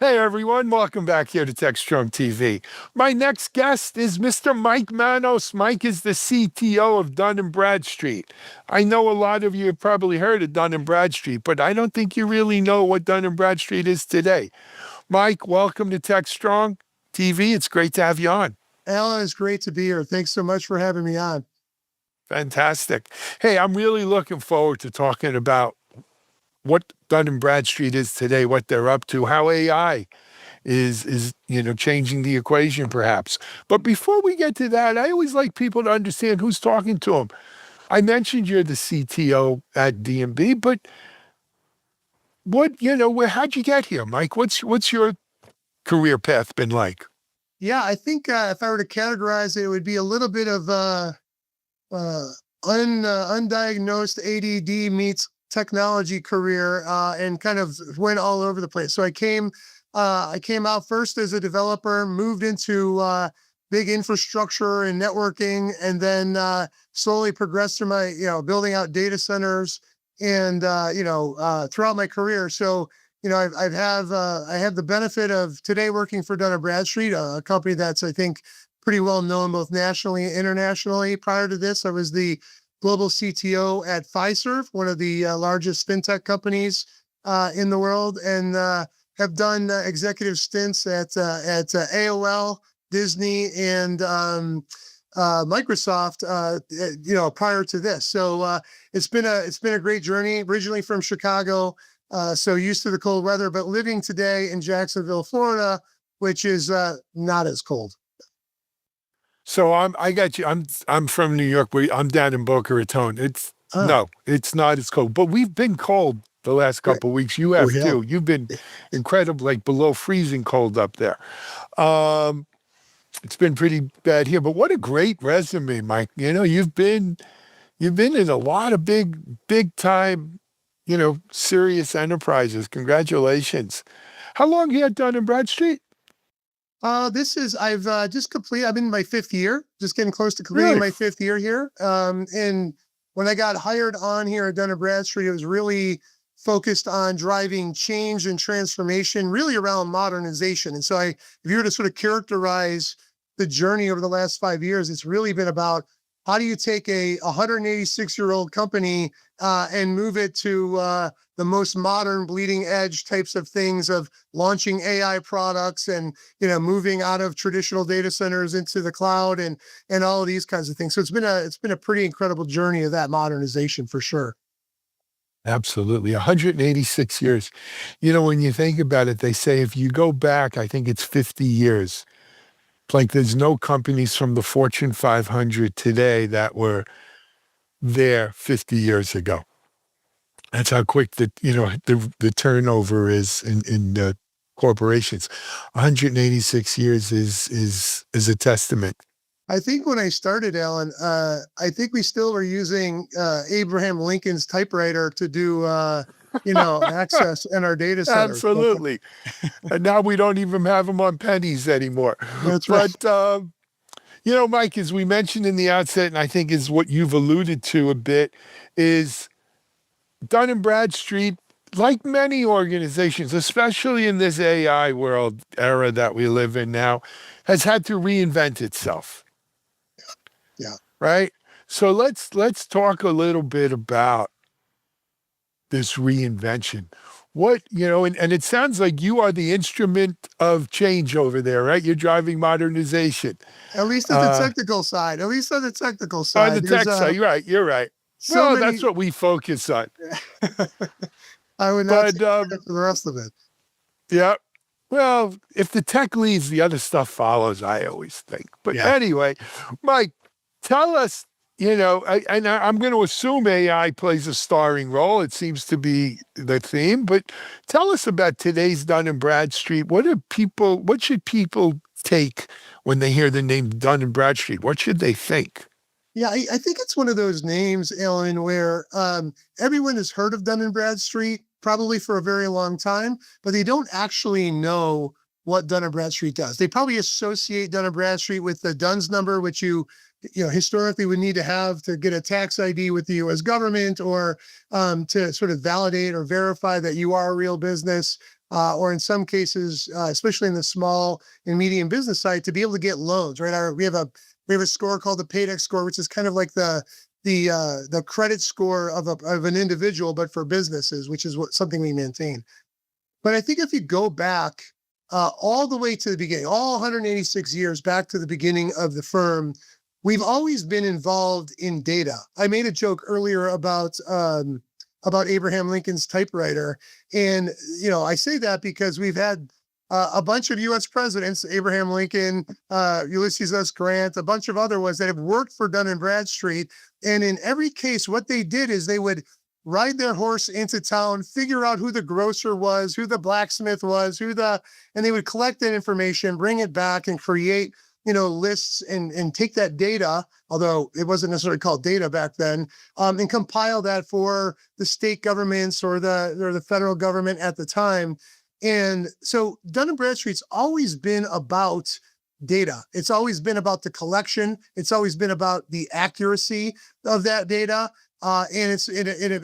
Hey everyone, welcome back here to Techstrong TV. My next guest is Mr. Mike Manos. Mike is the CTO of Dun& Bradstreet. I know a lot of you have probably heard of Dun& Bradstreet, but I don't think you really know what Dun& Bradstreet is today. Mike, welcome to Techstrong TV. It's great to have you on. Alan, it's great to be here. Thanks so much for having me on. Fantastic. Hey, I'm really looking forward to talking about what Dun& Bradstreet is today, what they're up to, how AI is changing the equation perhaps. But before we get to that, I always like people to understand who's talking to them. I mentioned you're the CTO at D&B, but how'd you get here, Mike? What's your career path been like? Yeah, I think if I were to categorize it, it would be a little bit of undiagnosed ADD meets technology career, and kind of went all over the place. So I came out first as a developer, moved into big infrastructure and networking, and then slowly progressed through my, building out data centers and, throughout my career. So, I have the benefit of today working for Dun & Bradstreet, a company that's, I think, pretty well known both nationally and internationally. Prior to this, I was the global CTO at Fiserv, one of the largest fintech companies in the world, and have done executive stints at AOL, Disney, and Microsoft. Prior to this, so it's been a great journey. Originally from Chicago, so used to the cold weather, but living today in Jacksonville, Florida, which is not as cold. So I got you. I'm from New York. I'm down in Boca Raton. No, it's not as cold, but we've been cold the last couple of weeks. You have too. You've been incredible, like below freezing cold up there. It's been pretty bad here, but what a great resume, Mike. You've been in a lot of big time, serious enterprises. Congratulations. How long you had Dun & Bradstreet? I've just completed, I'm in my fifth year, just getting close to completing my fifth year here. And when I got hired on here at Dun & Bradstreet, it was really focused on driving change and transformation, really around modernization. And so if you were to sort of characterize the journey over the last 5 years, it's really been about how do you take a 186-year-old company and move it to the most modern, bleeding edge types of things, of launching AI products and moving out of traditional data centers into the cloud and all of these kinds of things. So it's been a pretty incredible journey of that modernization for sure. Absolutely. 186 years. When you think about it, they say if you go back, I think it's 50 years. Like there's no companies from the Fortune 500 today that were there 50 years ago. That's how quick the turnover is in corporations. 186 years is a testament. I think when I started, Alan, I think we still were using Abraham Lincoln's typewriter to do access in our data centers. Absolutely. And now we don't even have them on pennies anymore. That's right. But Mike, as we mentioned in the outset, and I think is what you've alluded to a bit, is Dun & Bradstreet, like many organizations, especially in this AI world era that we live in now, has had to reinvent itself. Yeah. Right? So let's talk a little bit about this reinvention. And it sounds like you are the instrument of change over there, right? You're driving modernization. At least at the technical side. On the tech side, you're right. That's what we focus on. I would not say for the rest of it. Yeah. Well, if the tech leads, the other stuff follows, I always think. But anyway, Mike, tell us, and I'm going to assume AI plays a starring role. It seems to be the theme. But tell us about today's Dun & Bradstreet. What should people take when they hear the name Dun & Bradstreet? What should they think? Yeah, I think it's one of those names, Alan, where everyone has heard of Dun & Bradstreet probably for a very long time, but they don't actually know what Dun & Bradstreet does. They probably associate Dun & Bradstreet with the DUNS number, which you historically would need to have to get a tax ID with the U.S. government or to sort of validate or verify that you are a real business. or in some cases, especially in the small and medium business side, to be able to get loans. Right, we have a score called the Paydex score, which is kind of like the credit score of an individual, but for businesses, which is something we maintain. But I think if you go back all the way to the beginning, all 186 years back to the beginning of the firm, we've always been involved in data. I made a joke earlier about Abraham Lincoln's typewriter, and I say that because we've had a bunch of U.S. presidents, Abraham Lincoln, Ulysses S. Grant, a bunch of other ones that have worked for Dun & Bradstreet. And in every case, what they did is they would ride their horse into town, figure out who the grocer was, who the blacksmith was, and they would collect that information, bring it back, and create lists and take that data, although it wasn't necessarily called data back then, and compile that for the state governments or the federal government at the time. And so Dun & Bradstreet's always been about data. It's always been about the collection. It's always been about the accuracy of that data. And it's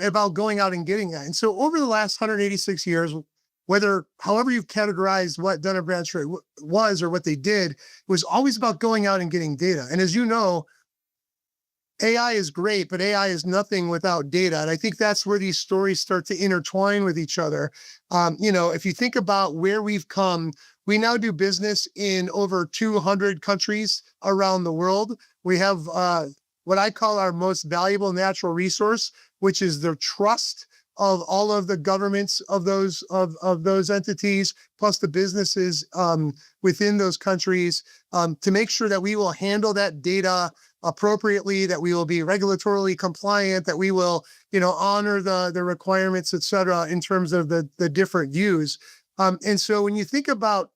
about going out and getting that. And so over the last 186 years, however you've categorized what Dun & Bradstreet was or what they did, it was always about going out and getting data. And as you know, AI is great, but AI is nothing without data. And I think that's where these stories start to intertwine with each other. If you think about where we've come, we now do business in over 200 countries around the world. We have what I call our most valuable natural resource, which is the trust of all of the governments of those entities, plus the businesses within those countries, to make sure that we will handle that data appropriately, that we will be regulatorily compliant, that we will, honor the requirements, et cetera, in terms of the different views. And so when you think about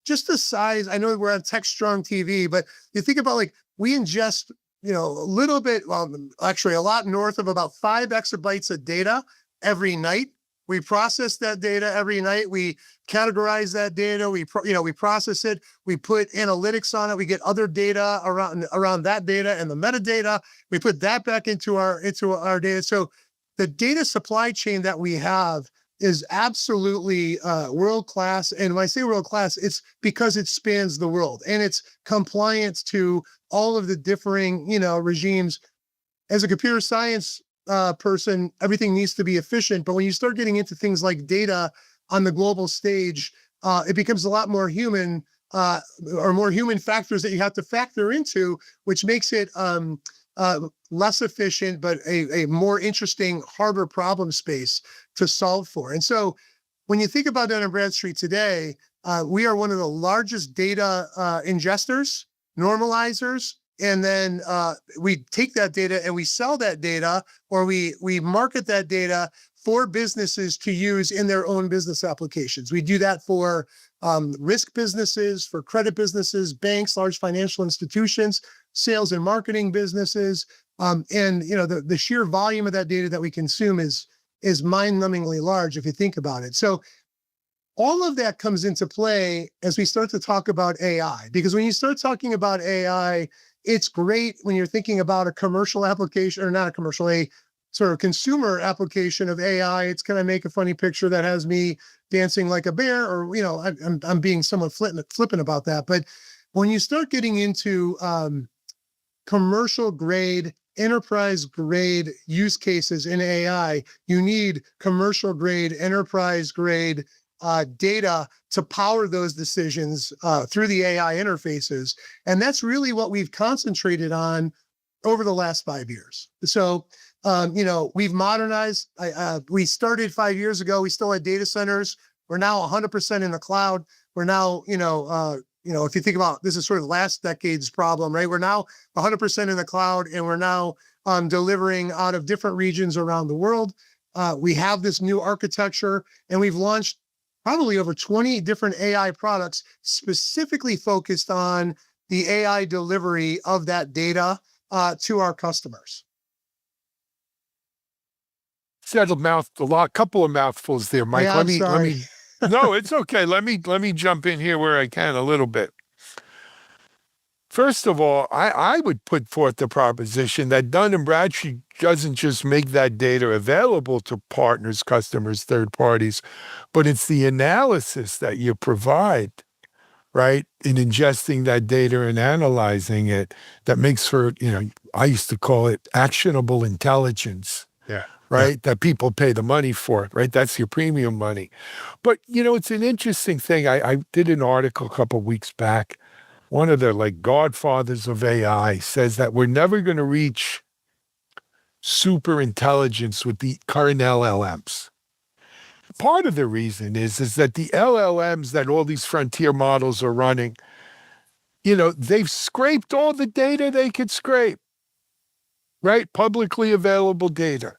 just the size, I know we're on Techstrong TV, but you think about we ingest, a little bit, well, actually a lot north of about 5 exabytes of data every night. We process that data every night. We categorize that data. We process it. We put analytics on it. We get other data around that data and the metadata. We put that back into our data. So the data supply chain that we have is absolutely world-class. And when I say world-class, it's because it spans the world and it's compliant to all of the differing, regimes. As a computer science person, everything needs to be efficient. But when you start getting into things like data on the global stage, it becomes a lot more human, or more human factors that you have to factor into, which makes it less efficient, but a more interesting, harder problem space to solve for. And so when you think about Dun & Bradstreet today, we are one of the largest data ingesters, normalizers, and then we take that data and we sell that data, or we market that data for businesses to use in their own business applications. We do that for risk businesses, for credit businesses, banks, large financial institutions, sales and marketing businesses. And the sheer volume of that data that we consume is mind-numbingly large if you think about it. So all of that comes into play as we start to talk about AI, because when you start talking about AI, it's great when you're thinking about a commercial application, or not a commercial, a sort of consumer application of AI. It's going to make a funny picture that has me dancing like a bear, or, I'm being somewhat flippant about that. But when you start getting into commercial grade, enterprise grade use cases in AI, you need commercial grade, enterprise grade data to power those decisions through the AI interfaces. And that's really what we've concentrated on over the last 5 years. So, we've modernized. We started 5 years ago. We still had data centers. We're now 100% in the cloud. We're now, if you think about, this is sort of last decade's problem, right? We're now 100% in the cloud, and we're now delivering out of different regions around the world. We have this new architecture, and we've launched probably over 20 different AI products specifically focused on the AI delivery of that data to our customers. Said couple of mouthfuls there, Mike. Yeah, let I'm me sorry. no, it's okay. Let me jump in here where I can a little bit. First of all, I would put forth the proposition that Dun& Bradstreet doesn't just make that data available to partners, customers, third parties, but it's the analysis that you provide, right, in ingesting that data and analyzing it that makes for, I used to call it actionable intelligence, Yeah. right, that people pay the money for, right? That's your premium money. But, it's an interesting thing. I did an article a couple of weeks back. One of the godfathers of AI says that we're never going to reach super intelligence with the current LLMs. Part of the reason is that the LLMs that all these frontier models are running, they've scraped all the data they could scrape, right? Publicly available data.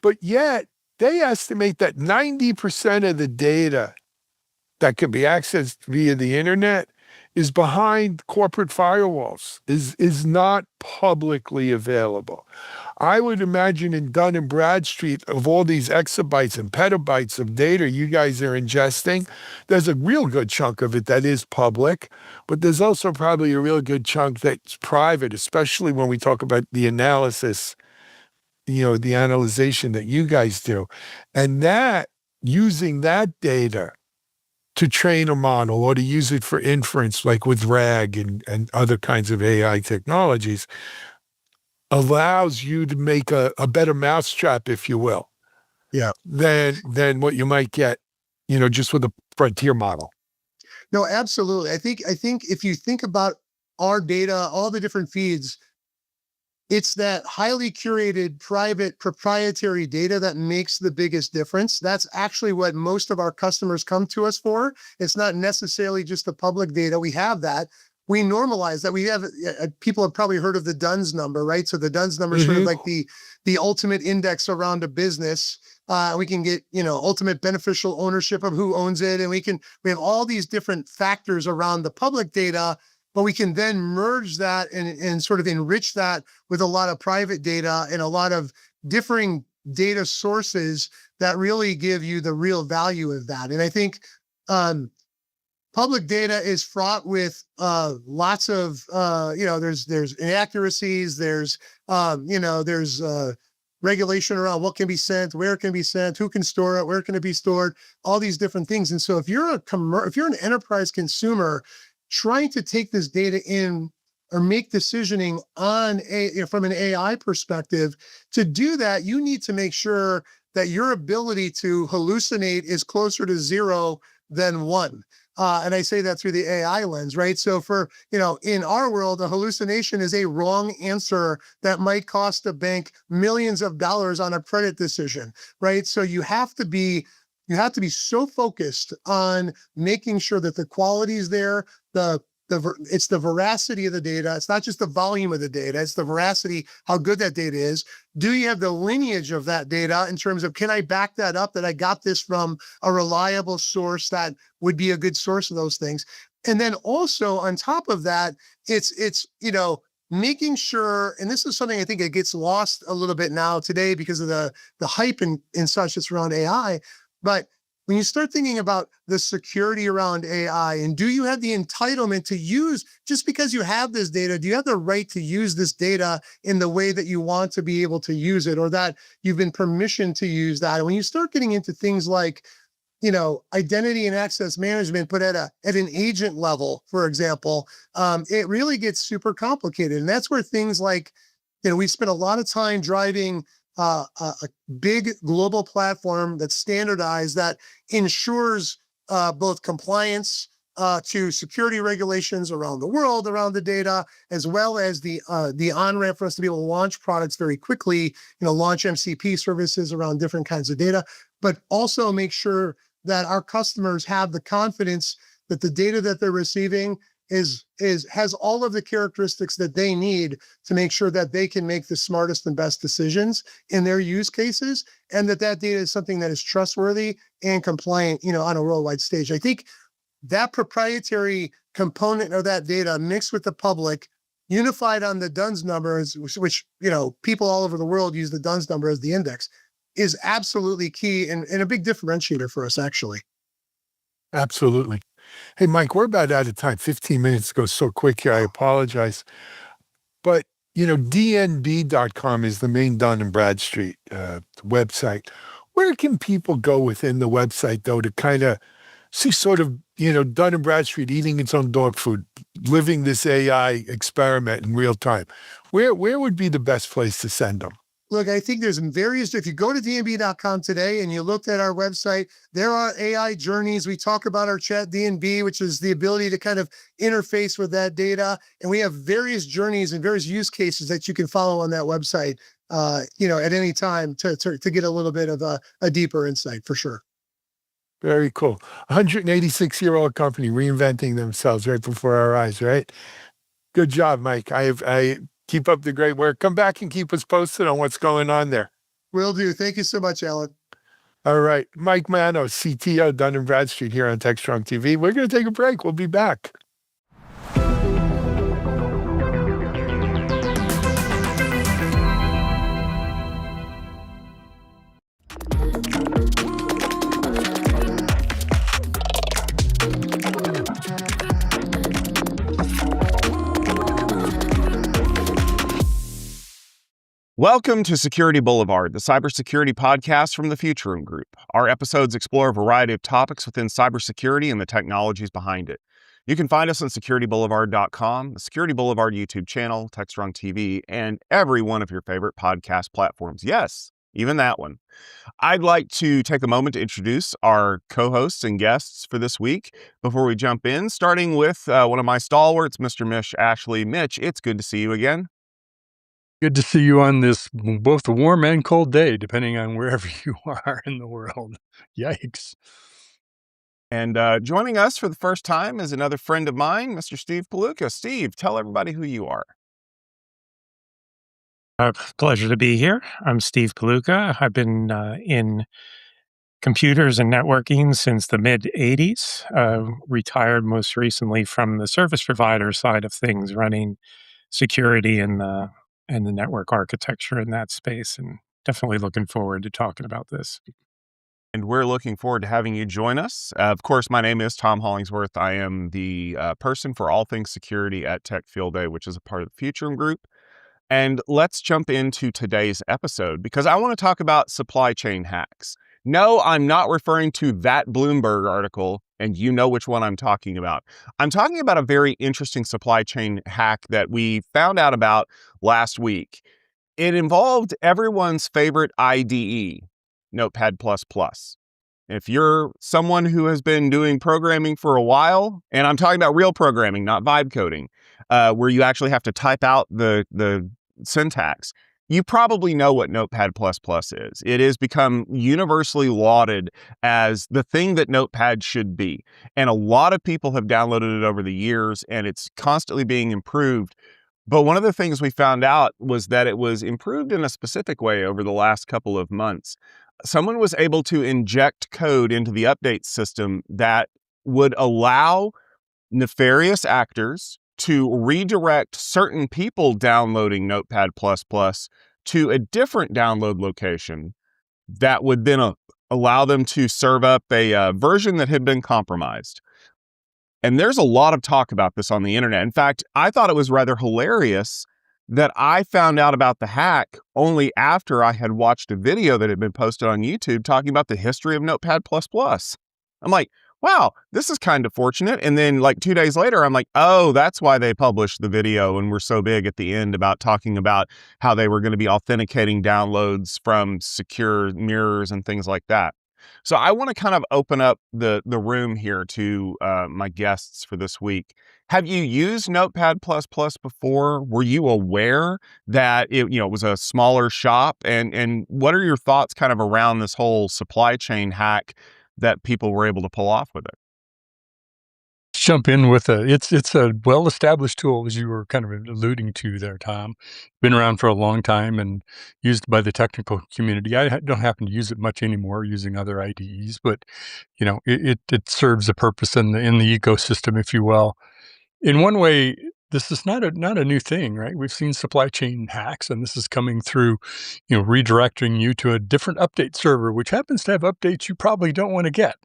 But yet they estimate that 90% of the data that can be accessed via the internet is behind corporate firewalls, is not publicly available. I would imagine in Dun& Bradstreet, of all these exabytes and petabytes of data you guys are ingesting, there's a real good chunk of it that is public, but there's also probably a real good chunk that's private, especially when we talk about the analysis, the analyzation that you guys do. And that, using that data to train a model or to use it for inference, like with RAG and other kinds of AI technologies, allows you to make a better mousetrap, if you will, Yeah. than what you might get, just with a frontier model. No, absolutely. I think if you think about our data, all the different feeds, it's that highly curated, private, proprietary data that makes the biggest difference. That's actually what most of our customers come to us for. It's not necessarily just the public data. We have that. We normalize that. We have people have probably heard of the Duns number, right? So the Duns number is sort of like the ultimate index around a business. We can get ultimate beneficial ownership of who owns it, and we have all these different factors around the public data. But we can then merge that and sort of enrich that with a lot of private data and a lot of differing data sources that really give you the real value of that. And I think public data is fraught with lots of there's inaccuracies, there's regulation around what can be sent, where it can be sent, who can store it, where can it be stored, all these different things. And so if you're an enterprise consumer trying to take this data in or make decisioning from an AI perspective, to do that, you need to make sure that your ability to hallucinate is closer to 0 than 1. And I say that through the AI lens, right? So in our world, a hallucination is a wrong answer that might cost a bank millions of dollars on a credit decision, right? So you have to be so focused on making sure that the quality is there, it's the veracity of the data. It's not just the volume of the data. It's the veracity, how good that data is. Do you have the lineage of that data in terms of, can I back that up, that I got this from a reliable source that would be a good source of those things? And then also on top of that, it's making sure, and this is something I think it gets lost a little bit now today because of the hype and such that's around AI. But when you start thinking about the security around AI, and do you have the entitlement to use, just because you have this data, do you have the right to use this data in the way that you want to be able to use it, or that you've been permissioned to use that? And when you start getting into things like, identity and access management, but at an agent level, for example, it really gets super complicated. And that's where things like, we spent a lot of time driving a big global platform that's standardized, that ensures both compliance to security regulations around the world, around the data, as well as the on-ramp for us to be able to launch products very quickly, launch MCP services around different kinds of data, but also make sure that our customers have the confidence that the data that they're receiving has all of the characteristics that they need to make sure that they can make the smartest and best decisions in their use cases, and that data is something that is trustworthy and compliant, on a worldwide stage. I think that proprietary component of that data mixed with the public, unified on the Duns numbers, which people all over the world use the Duns number as the index, is absolutely key and a big differentiator for us, actually. Absolutely. Hey, Mike, we're about out of time. 15 minutes goes so quick here. I apologize. But, DNB.com is the main Dun& Bradstreet website. Where can people go within the website, though, to kind of see sort of, Dun& Bradstreet eating its own dog food, living this AI experiment in real time? Where would be the best place to send them? Look, I think there's various, if you go to dnb.com today and you looked at our website, there are AI journeys. We talk about our chat DNB, which is the ability to kind of interface with that data. And we have various journeys and various use cases that you can follow on that website, at any time to get a little bit of a deeper insight for sure. Very cool. 186-year-old company reinventing themselves right before our eyes, right? Good job, Mike. I keep up the great work. Come back and keep us posted on what's going on there. Will do. Thank you so much, Alan. All right. Mike Manos, CTO, Dun& Bradstreet here on Techstrong TV. We're going to take a break. We'll be back. Welcome to Security Boulevard, the cybersecurity podcast from the Future Room Group. Our episodes explore a variety of topics within cybersecurity and the technologies behind it. You can find us on securityboulevard.com, the Security Boulevard YouTube channel, Techstrong TV, and every one of your favorite podcast platforms. Yes, even that one. I'd like to take a moment to introduce our co-hosts and guests for this week before we jump in, starting with one of my stalwarts, Mr. Mish Ashley. Mitch, it's good to see you again. Good to see you on this both warm and cold day, depending on wherever you are in the world. Yikes. And joining us for the first time is another friend of mine, Mr. Steve Palooka. Steve, tell everybody who you are. Pleasure to be here. I'm Steve Palooka. I've been in computers and networking since the mid-'80s, retired most recently from the service provider side of things, running security and the network architecture in that space, and definitely looking forward to talking about this. And we're looking forward to having you join us. Of course, my name is Tom Hollingsworth. I am the person for all things security at Tech Field Day, which is a part of the Future Room Group. And let's jump into today's episode because I want to talk about supply chain hacks. No, I'm not referring to that Bloomberg article, and you know which one I'm talking about. I'm talking about a very interesting supply chain hack that we found out about last week. It involved everyone's favorite IDE, Notepad++. If you're someone who has been doing programming for a while, and I'm talking about real programming, not vibe coding, where you actually have to type out the syntax, you probably know what Notepad++ is. It has become universally lauded as the thing that Notepad should be. And a lot of people have downloaded it over the years, and it's constantly being improved. But one of the things we found out was that it was improved in a specific way over the last couple of months. Someone was able to inject code into the update system that would allow nefarious actors to redirect certain people downloading Notepad++ to a different download location that would then allow them to serve up a version that had been compromised. And there's a lot of talk about this on the internet. In fact, I thought it was rather hilarious that I found out about the hack only after I had watched a video that had been posted on YouTube talking about the history of Notepad++. I'm like, wow, this is kind of fortunate. And then like 2 days later, I'm like, oh, that's why they published the video and were so big at the end about talking about how they were going to be authenticating downloads from secure mirrors and things like that. So I want to kind of open up the room here to my guests for this week. Have you used Notepad++ before? Were you aware that it was a smaller shop? And what are your thoughts kind of around this whole supply chain hack that people were able to pull off with it? Jump in with it's a well-established tool, as you were kind of alluding to there, Tom. Been around for a long time and used by the technical community. I don't happen to use it much anymore using other IDEs, but it serves a purpose in the ecosystem, if you will. In one way, this is not a new thing, right? We've seen supply chain hacks, and this is coming through, redirecting you to a different update server, which happens to have updates you probably don't want to get.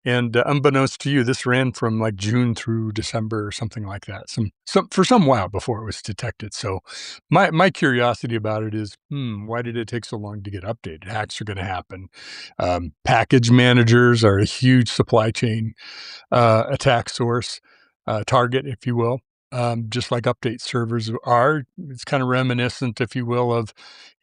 And unbeknownst to you, this ran from like June through December or something like that. For some while before it was detected. So my curiosity about it is, why did it take so long to get updated? Hacks are going to happen. Package managers are a huge supply chain attack source, target, if you will. Just like update servers are, it's kind of reminiscent, if you will, of,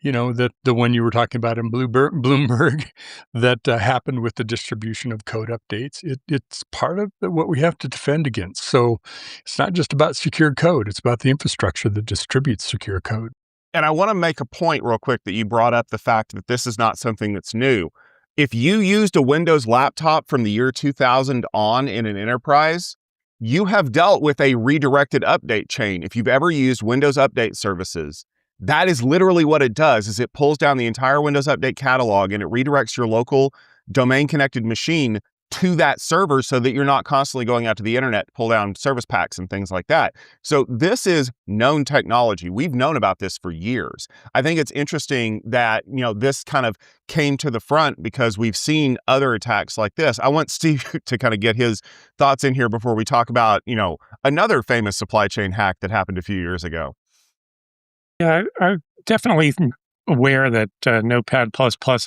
that the one you were talking about in Bloomberg that happened with the distribution of code updates. It's part of what we have to defend against. So it's not just about secure code; it's about the infrastructure that distributes secure code. And I want to make a point real quick that you brought up the fact that this is not something that's new. If you used a Windows laptop from the year 2000 on in an enterprise, you have dealt with a redirected update chain. If you've ever used Windows Update services, that is literally what it does, is it pulls down the entire Windows Update catalog and it redirects your local domain-connected machine to that server so that you're not constantly going out to the internet to pull down service packs and things like that. So this is known technology. We've known about this for years. I think it's interesting that, this kind of came to the front because we've seen other attacks like this. I want Steve to kind of get his thoughts in here before we talk about, another famous supply chain hack that happened a few years ago. Yeah, I'm definitely aware that Notepad++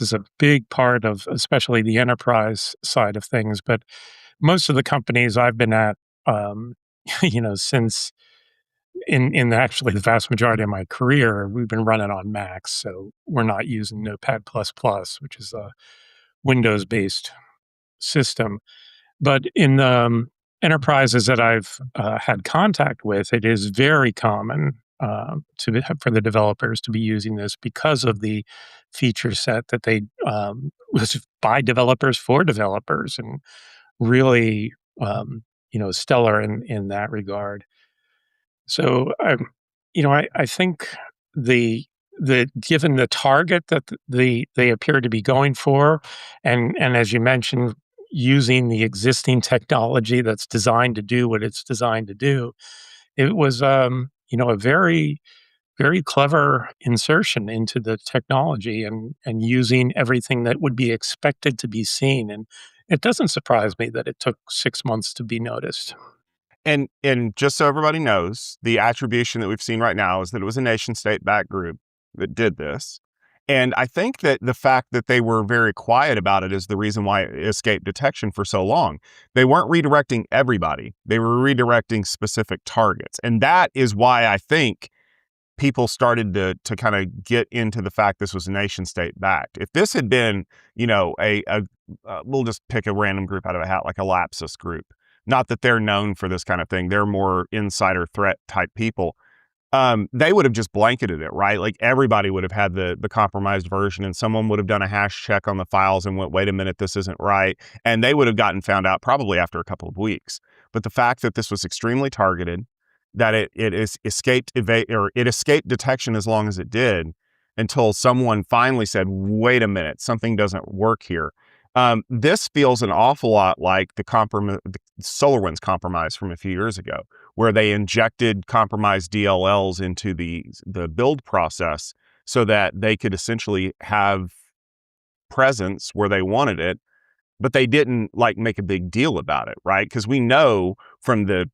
is a big part of especially the enterprise side of things. But most of the companies I've been at, since in actually the vast majority of my career, we've been running on Macs. So we're not using Notepad++, which is a Windows-based system. But in the enterprises that I've had contact with, it is very common for the developers to be using this because of the feature set that they was by developers for developers, and really stellar in that regard. So I think the given the target that they appear to be going for, and as you mentioned, using the existing technology that's designed to do what it's designed to do, it was a very, very clever insertion into the technology and using everything that would be expected to be seen. And it doesn't surprise me that it took 6 months to be noticed. And just so everybody knows, the attribution that we've seen right now is that it was a nation-state backed group that did this. And I think that the fact that they were very quiet about it is the reason why it escaped detection for so long. They weren't redirecting everybody. They were redirecting specific targets. And that is why I think people started to kind of get into the fact this was nation state backed. If this had been, we'll just pick a random group out of a hat, like a Lapsus group. Not that they're known for this kind of thing. They're more insider threat type people. They would have just blanketed it, right? Like everybody would have had the compromised version, and someone would have done a hash check on the files and went, wait a minute, this isn't right. And they would have gotten found out probably after a couple of weeks. But the fact that this was extremely targeted, that it escaped detection as long as it did, until someone finally said, wait a minute, something doesn't work here. This feels an awful lot like the SolarWinds compromise from a few years ago, where they injected compromised DLLs into the build process so that they could essentially have presence where they wanted it, but they didn't make a big deal about it, right? Because we know from the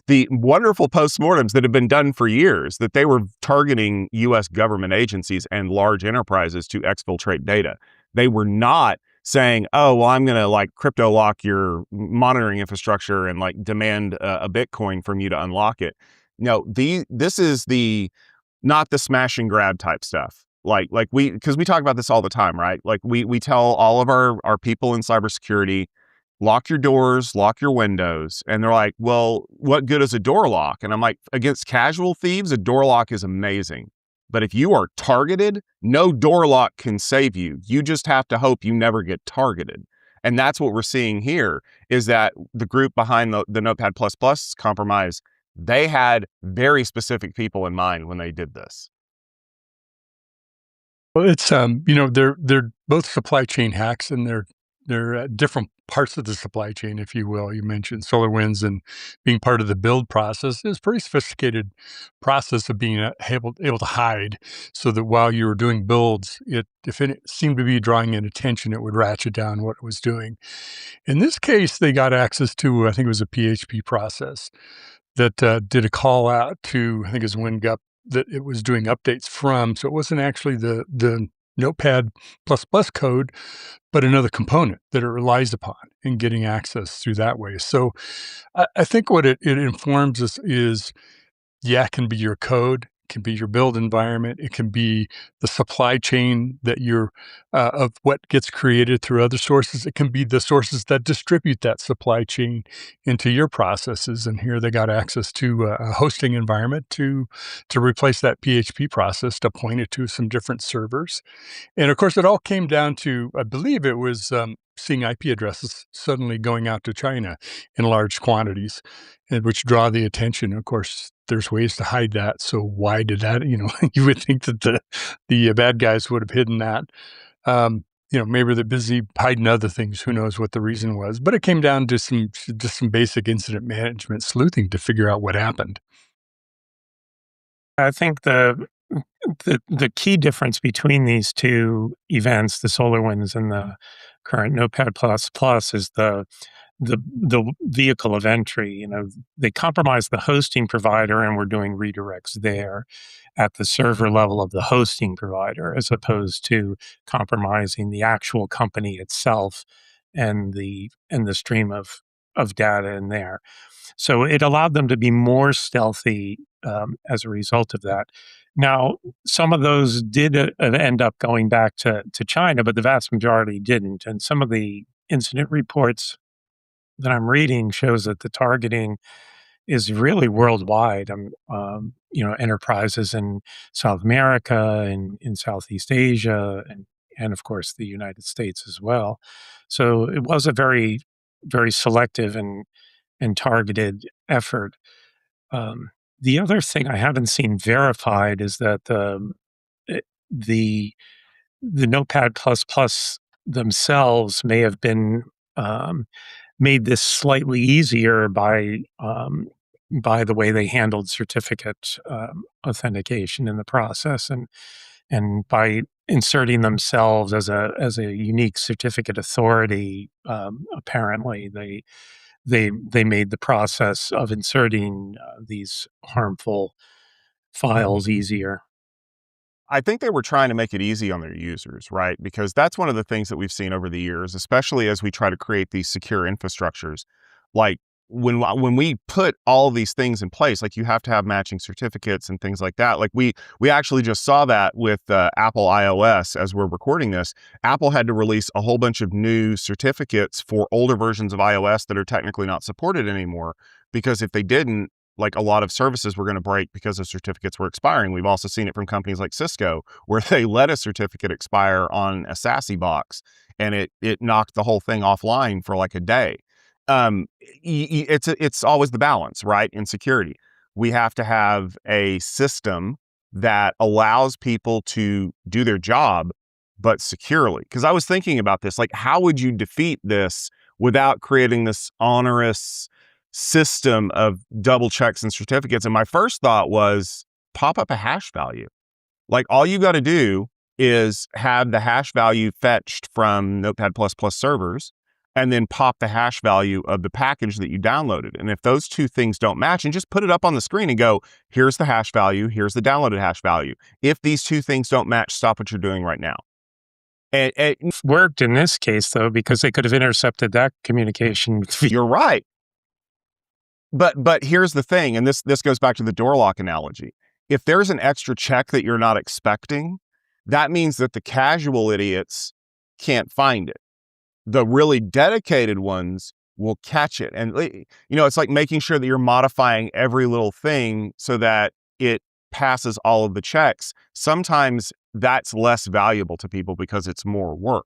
the wonderful postmortems that have been done for years that they were targeting U.S. government agencies and large enterprises to exfiltrate data. They were not saying, oh, well, I'm going to crypto lock your monitoring infrastructure and demand a Bitcoin from you to unlock it. No, this is not the smash and grab type stuff. Because we talk about this all the time, right? We tell all of our people in cybersecurity, lock your doors, lock your windows. And they're like, well, what good is a door lock? And I'm like, against casual thieves, a door lock is amazing. But if you are targeted, no door lock can save you. You just have to hope you never get targeted. And that's what we're seeing here, is that the group behind the Notepad++ compromise, they had very specific people in mind when they did this. Well, it's they're both supply chain hacks, and they're they're different parts of the supply chain, if you will. You mentioned SolarWinds and being part of the build process is pretty sophisticated process of being able to hide, so that while you were doing builds, if it seemed to be drawing in attention, it would ratchet down what it was doing. In this case, they got access to, I think it was a PHP process that did a call out to, I think it was WinGup, that it was doing updates from. So it wasn't actually the Notepad++ code, but another component that it relies upon and getting access through that way. So I think what it informs us is, yeah, it can be your code, it can be your build environment, it can be the supply chain that you're of what gets created through other sources. It can be the sources that distribute that supply chain into your processes. And here they got access to a hosting environment to replace that PHP process, to point it to some different servers. And of course, it all came down to, I believe it was seeing IP addresses suddenly going out to China in large quantities, and which draw the attention. Of course, there's ways to hide that. So why did that? You would think that the bad guys would have hidden that. Maybe they're busy hiding other things. Who knows what the reason was? But it came down to just some basic incident management sleuthing to figure out what happened. I think the key difference between these two events, the SolarWinds and the current Notepad++, is the vehicle of entry. They compromised the hosting provider and were doing redirects there at the server level of the hosting provider, as opposed to compromising the actual company itself and the stream of data in there. So it allowed them to be more stealthy as a result of that. Now, some of those did end up going back to China, but the vast majority didn't. And some of the incident reports that I'm reading shows that the targeting is really worldwide. Enterprises in South America and in Southeast Asia and of course the United States as well. So it was a very, very selective and targeted effort. The other thing I haven't seen verified is that the Notepad++ themselves may have been made this slightly easier by the way they handled certificate authentication in the process, and by inserting themselves as a unique certificate authority. Apparently, they made the process of inserting these harmful files easier. I think they were trying to make it easy on their users, right? Because that's one of the things that we've seen over the years, especially as we try to create these secure infrastructures. Like when we put all of these things in place, like you have to have matching certificates and things like that. Like we actually just saw that with Apple iOS as we're recording this. Apple had to release a whole bunch of new certificates for older versions of iOS that are technically not supported anymore, because if they didn't, like a lot of services were going to break because the certificates were expiring. We've also seen it from companies like Cisco, where they let a certificate expire on a SASE box, and it knocked the whole thing offline for like a day. It's always the balance, right? In security, we have to have a system that allows people to do their job, but securely. Because I was thinking about this, like, how would you defeat this without creating this onerous system of double checks and certificates? And my first thought was pop up a hash value. Like, all you got to do is have the hash value fetched from Notepad++ servers, and then pop the hash value of the package that you downloaded. And if those two things don't match, and just put it up on the screen and go, here's the hash value, here's the downloaded hash value. If these two things don't match, stop what you're doing right now. And it worked in this case, though, because they could have intercepted that communication. You're right. But here's the thing, and this goes back to the door lock analogy. If there's an extra check that you're not expecting, that means that the casual idiots can't find it. The really dedicated ones will catch it. And, it's like making sure that you're modifying every little thing so that it passes all of the checks. Sometimes that's less valuable to people because it's more work.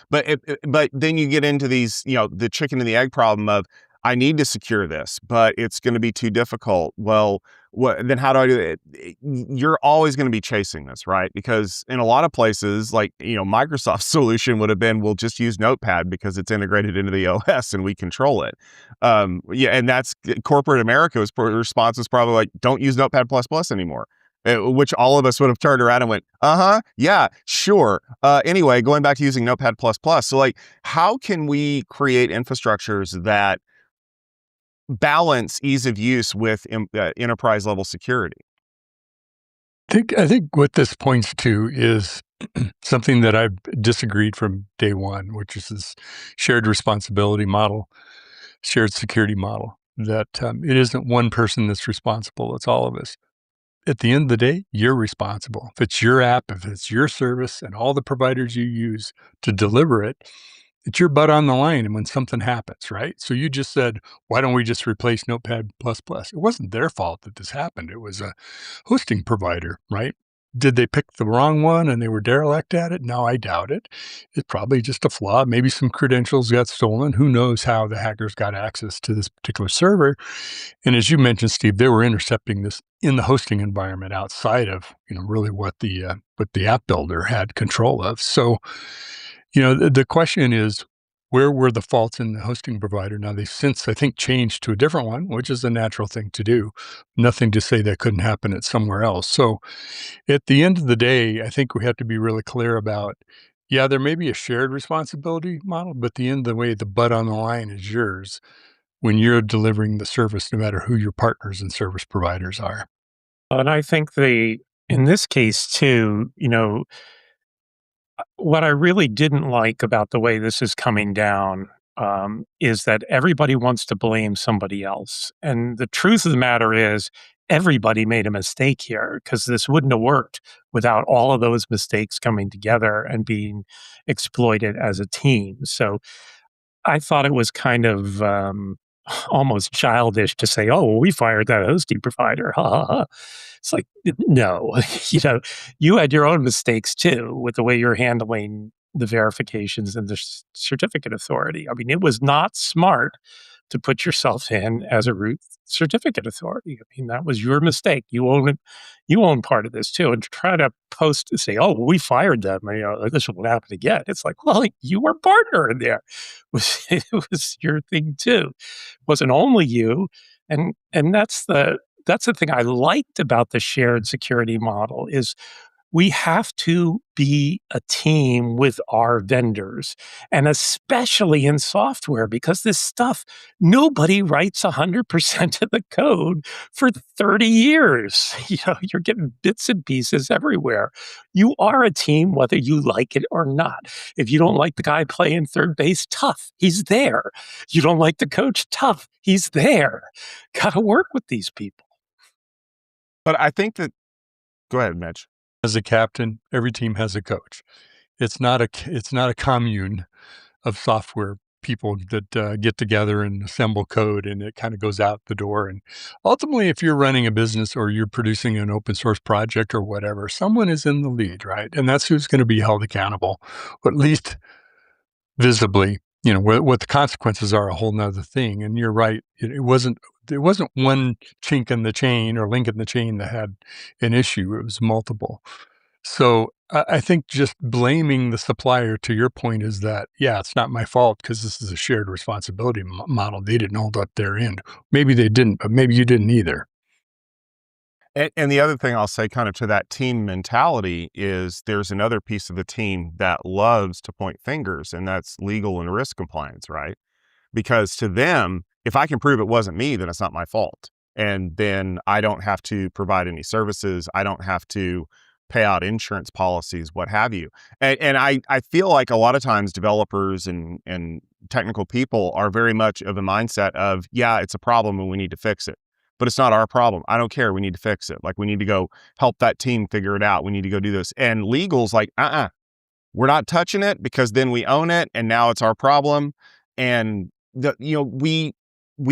But then you get into these, the chicken and the egg problem of, I need to secure this, but it's going to be too difficult. Well, then how do I do it? You're always going to be chasing this, right? Because in a lot of places, like, Microsoft's solution would have been, we'll just use Notepad because it's integrated into the OS and we control it. Yeah, and that's corporate America's response is probably like, don't use Notepad++ anymore. Which all of us would have turned around and went, yeah, sure. Anyway, going back to using Notepad++. So like, how can we create infrastructures that balance ease of use with enterprise level security? I think what this points to is something that I've disagreed from day one, which is this shared responsibility model, shared security model, that it isn't one person that's responsible, it's all of us. At the end of the day, you're responsible. If it's your app, if it's your service and all the providers you use to deliver it, it's your butt on the line and when something happens, right? So you just said, why don't we just replace Notepad++? It wasn't their fault that this happened. It was a hosting provider, right? Did they pick the wrong one and they were derelict at it? No, I doubt it. It's probably just a flaw. Maybe some credentials got stolen. Who knows how the hackers got access to this particular server? And as you mentioned, Steve, they were intercepting this in the hosting environment outside of, really what the app builder had control of. So, the question is, where were the faults in the hosting provider? Now, they've since, I think, changed to a different one, which is a natural thing to do. Nothing to say that couldn't happen at somewhere else. So at the end of the day, I think we have to be really clear about, yeah, there may be a shared responsibility model, but at the end of the way, the butt on the line is yours when you're delivering the service, no matter who your partners and service providers are. And I think in this case too, what I really didn't like about the way this is coming down is that everybody wants to blame somebody else. And the truth of the matter is, everybody made a mistake here because this wouldn't have worked without all of those mistakes coming together and being exploited as a team. So I thought it was kind of almost childish to say, "Oh, well, we fired that hosting provider." Ha ha ha. It's like, no, you had your own mistakes too with the way you're handling the verifications and the certificate authority. I mean, it was not smart to put yourself in as a root certificate authority. I mean, that was your mistake. You own it. You own part of this too. And to try to post to say, "Oh, well, we fired them," this won't happen again. It's like, well, you were a partner in there. It was your thing too. It wasn't only you. And that's the thing I liked about the shared security model is we have to be a team with our vendors, and especially in software, because this stuff, nobody writes 100% of the code for 30 years. You're getting bits and pieces everywhere. You are a team, whether you like it or not. If you don't like the guy playing third base, tough, he's there. You don't like the coach, tough, he's there. Got to work with these people. But I think that, go ahead, Mitch. As a captain, every team has a coach. It's not a commune of software people that get together and assemble code and it kind of goes out the door. And ultimately, if you're running a business or you're producing an open source project or whatever, someone is in the lead, right? And that's who's going to be held accountable, or at least visibly. What the consequences are a whole nother thing. And you're right. It wasn't one chink in the chain or link in the chain that had an issue. It was multiple. So I think just blaming the supplier, to your point, is that, yeah, it's not my fault because this is a shared responsibility model. They didn't hold up their end. Maybe they didn't, but maybe you didn't either. And the other thing I'll say kind of to that team mentality is there's another piece of the team that loves to point fingers, and that's legal and risk compliance, right? Because to them, if I can prove it wasn't me, then it's not my fault. And then I don't have to provide any services. I don't have to pay out insurance policies, what have you. And I feel like a lot of times developers and technical people are very much of the mindset of, yeah, it's a problem and we need to fix it. But it's not our problem. I don't care. We need to fix it. Like, we need to go help that team figure it out. We need to go do this. And legal's like, we're not touching it because then we own it and now it's our problem. And we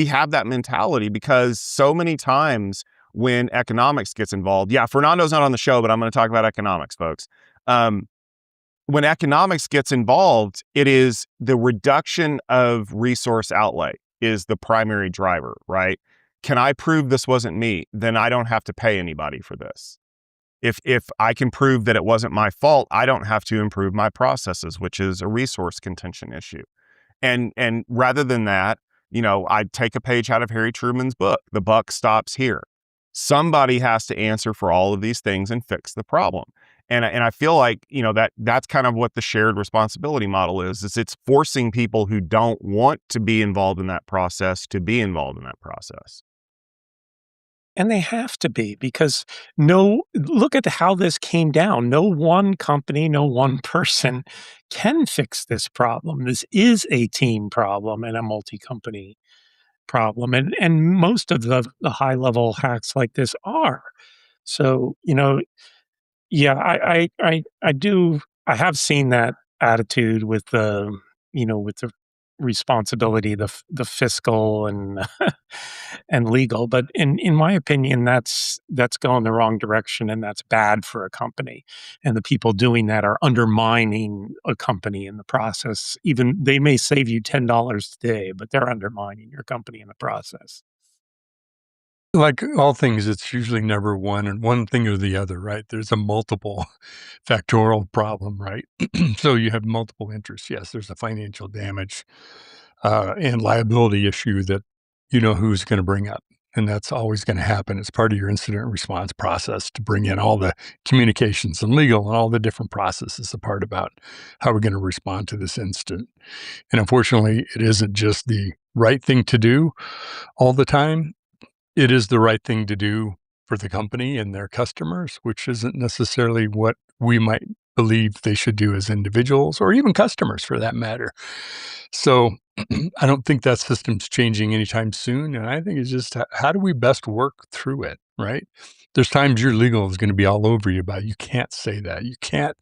have that mentality because so many times when economics gets involved, yeah, Fernando's not on the show, but I'm going to talk about economics, folks. When economics gets involved, it is the reduction of resource outlay. is the primary driver, right? Can I prove this wasn't me? Then I don't have to pay anybody for this. If I can prove that it wasn't my fault, I don't have to improve my processes, which is a resource contention issue. And rather than that, I'd take a page out of Harry Truman's book. The buck stops here. Somebody has to answer for all of these things and fix the problem. And I feel like, that's kind of what the shared responsibility model is it's forcing people who don't want to be involved in that process to be involved in that process. And they have to be because look at how this came down. No one company, no one person can fix this problem. This is a team problem and a multi-company problem. And most of the high level hacks like this are. So, yeah, I have seen that attitude with the responsibility, the fiscal and and legal. But in my opinion, that's going the wrong direction, and that's bad for a company. And the people doing that are undermining a company in the process. Even they may save you $10 today, but they're undermining your company in the process. Like all things, it's usually never one thing or the other, right? There's a multiple factorial problem, right? So you have multiple interests. Yes, there's a financial damage and liability issue that you know who's going to bring up. And that's always going to happen. It's part of your incident response process to bring in all the communications and legal and all the different processes, the part about how we're going to respond to this incident. And unfortunately, it isn't just the right thing to do all the time. It is the right thing to do for the company and their customers, which isn't necessarily what we might believe they should do as individuals or even customers for that matter. So I don't think that system's changing anytime soon. And I think it's just how do we best work through it, right? There's times your legal is going to be all over you about you can't say that. You can't,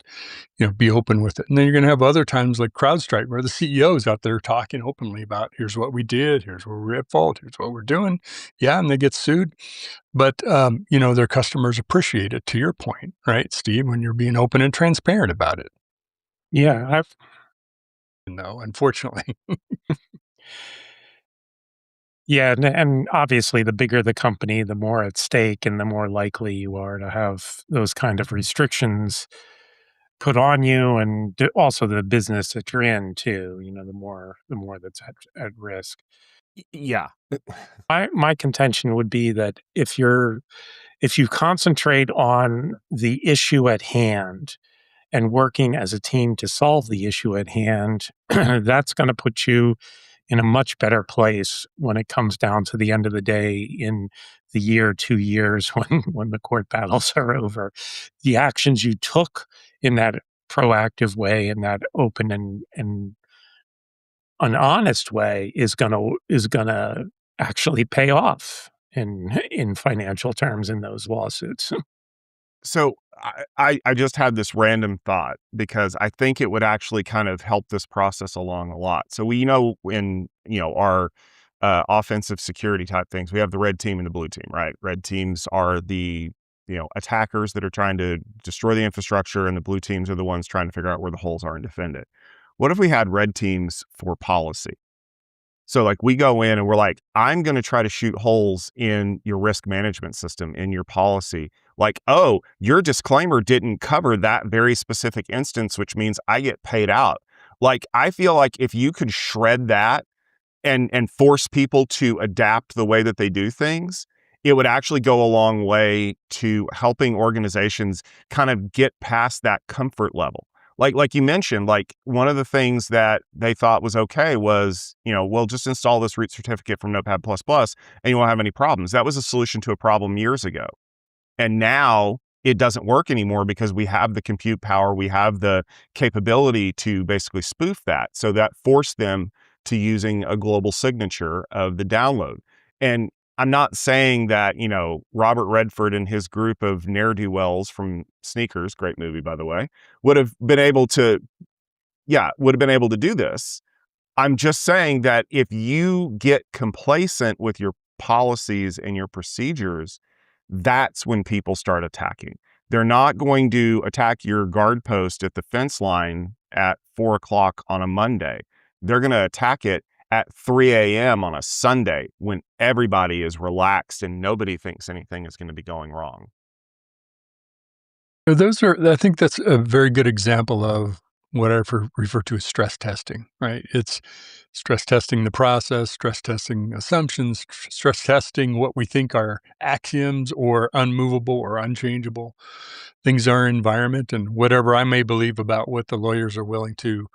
be open with it. And then you're going to have other times like CrowdStrike where the CEO is out there talking openly about here's what we did, here's where we're at fault, here's what we're doing. Yeah, and they get sued. But their customers appreciate it to your point, right, Steve, when you're being open and transparent about it. Yeah, I've No, unfortunately. Yeah, and obviously, the bigger the company, the more at stake, and the more likely you are to have those kind of restrictions put on you, and also the business that you're in too. The more that's at risk. Yeah. My contention would be that if you concentrate on the issue at hand and working as a team to solve the issue at hand, that's going to put you in a much better place when it comes down to the end of the day in the year, 2 years when the court battles are over. The actions you took in that proactive way, in that open and an honest way is gonna actually pay off in financial terms in those lawsuits. So I just had this random thought because I think it would actually kind of help this process along a lot. So we know in our offensive security type things, we have the red team and the blue team, right? Red teams are the attackers that are trying to destroy the infrastructure, and the blue teams are the ones trying to figure out where the holes are and defend it. What if we had red teams for policy? So like we go in and we're like, I'm going to try to shoot holes in your risk management system, in your policy. Like, oh, your disclaimer didn't cover that very specific instance, which means I get paid out. Like, I feel like if you could shred that and force people to adapt the way that they do things, it would actually go a long way to helping organizations kind of get past that comfort level. Like you mentioned, like one of the things that they thought was okay was, we'll just install this root certificate from Notepad++ and you won't have any problems. That was a solution to a problem years ago. And now it doesn't work anymore because we have the compute power, we have the capability to basically spoof that. So that forced them to using a global signature of the download. And I'm not saying that, Robert Redford and his group of ne'er-do-wells from Sneakers, great movie, by the way, would have been able to do this. I'm just saying that if you get complacent with your policies and your procedures, that's when people start attacking. They're not going to attack your guard post at the fence line at 4 o'clock on a Monday. They're going to attack it at 3 a.m. on a Sunday when everybody is relaxed and nobody thinks anything is going to be going wrong. I think that's a very good example of what I refer to as stress testing, right? It's stress testing the process, stress testing assumptions, stress testing what we think are axioms or unmovable or unchangeable things are environment, and whatever I may believe about what the lawyers are willing to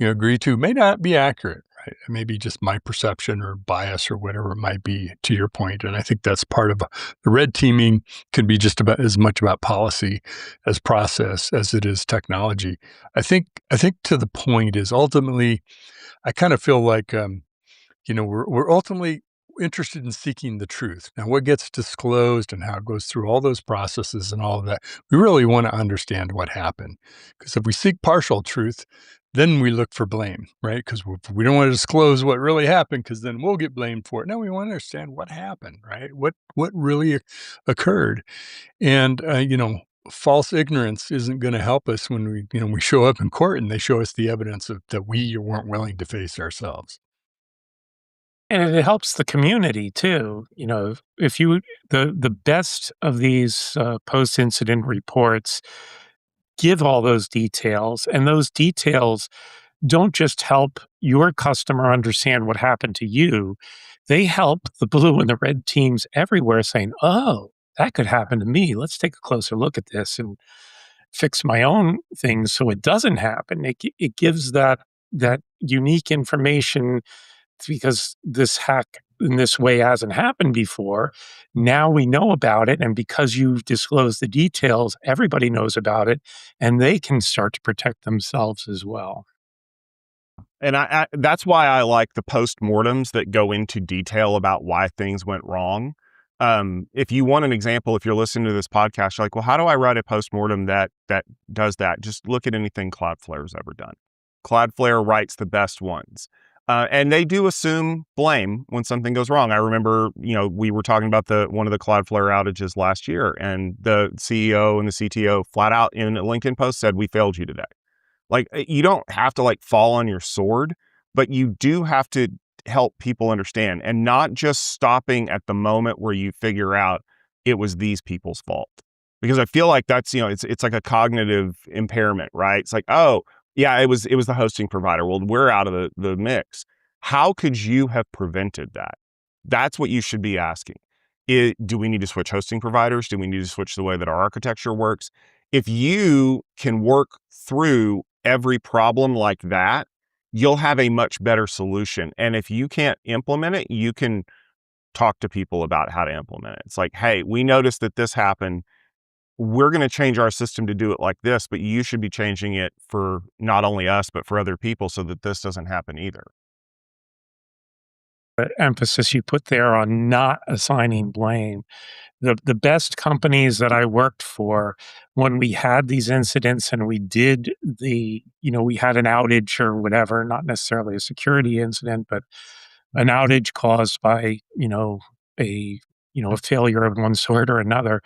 agree to may not be accurate, right? It may be just my perception or bias or whatever it might be, to your point. And I think that's part of the red teaming could be just about as much about policy as process as it is technology. I think to the point is ultimately, I kind of feel like we're ultimately interested in seeking the truth. Now, what gets disclosed and how it goes through all those processes and all of that, we really want to understand what happened. Because if we seek partial truth, then we look for blame, right? Because we don't want to disclose what really happened, because then we'll get blamed for it. No, we want to understand what happened, right? What really occurred, and false ignorance isn't going to help us when we show up in court and they show us the evidence that we weren't willing to face ourselves. And it helps the community too. If the best of these post-incident reports give all those details, and those details don't just help your customer understand what happened to you, they help the blue and the red teams everywhere saying, "Oh, that could happen to me. Let's take a closer look at this and fix my own things so it doesn't happen." It gives that unique information because this hack in this way hasn't happened before. Now we know about it. And because you've disclosed the details, everybody knows about it and they can start to protect themselves as well. And that's why I like the postmortems that go into detail about why things went wrong. If you want an example, if you're listening to this podcast, you're like, well, how do I write a postmortem that does that? Just look at anything Cloudflare's ever done. Cloudflare writes the best ones. And they do assume blame when something goes wrong. I remember, we were talking about one of the Cloudflare outages last year, and the CEO and the CTO flat out in a LinkedIn post said, "We failed you today." Like, you don't have to fall on your sword, but you do have to help people understand, and not just stopping at the moment where you figure out it was these people's fault. Because I feel like that's, it's like a cognitive impairment, right? It's like, oh, yeah, it was the hosting provider. Well, we're out of the mix. How could you have prevented that? That's what you should be asking. Do we need to switch hosting providers? Do we need to switch the way that our architecture works? If you can work through every problem like that, you'll have a much better solution. And if you can't implement it, you can talk to people about how to implement it. It's like, hey, we noticed that this happened. We're going to change our system to do it like this, but you should be changing it for not only us, but for other people so that this doesn't happen either. The emphasis you put there on not assigning blame. The best companies that I worked for, when we had these incidents and we did we had an outage or whatever, not necessarily a security incident, but an outage caused by, a failure of one sort or another.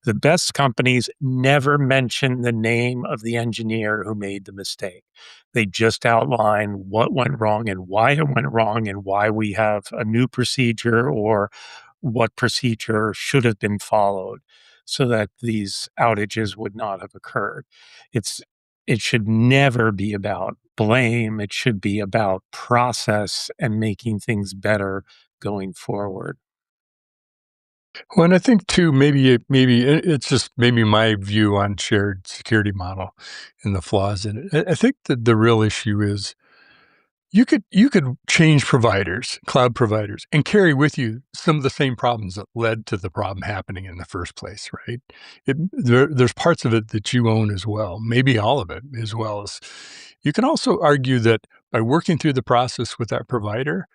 The best companies never mention the name of the engineer who made the mistake. They just outline what went wrong and why it went wrong and why we have a new procedure or what procedure should have been followed so that these outages would not have occurred. It's it should never be about blame. It should be about process and making things better going forward. Well, and I think too, it's just maybe my view on shared security model and the flaws in it. I think that the real issue is you could change providers, cloud providers, and carry with you some of the same problems that led to the problem happening in the first place, right? There's parts of it that you own as well, maybe all of it, as well as you can also argue that by working through the process with that provider,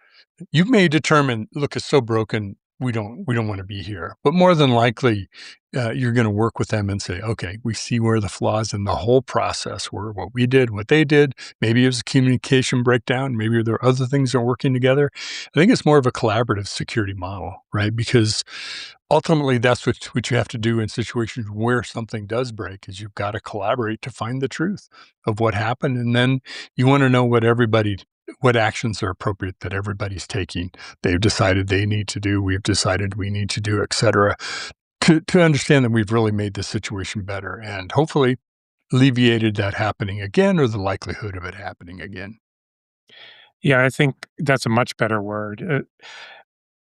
you may determine, look, it's so broken, we don't want to be here. But more than likely, you're going to work with them and say, okay, we see where the flaws in the whole process were, what we did, what they did. Maybe it was a communication breakdown. Maybe there are other things that are working together. I think it's more of a collaborative security model, right? Because ultimately, that's what you have to do in situations where something does break, is you've got to collaborate to find the truth of what happened. And then you want to know what everybody what actions are appropriate that everybody's taking. They've decided they need to do, we've decided we need to do, et cetera, to understand that we've really made the situation better and hopefully alleviated that happening again or the likelihood of it happening again. Yeah, I think that's a much better word.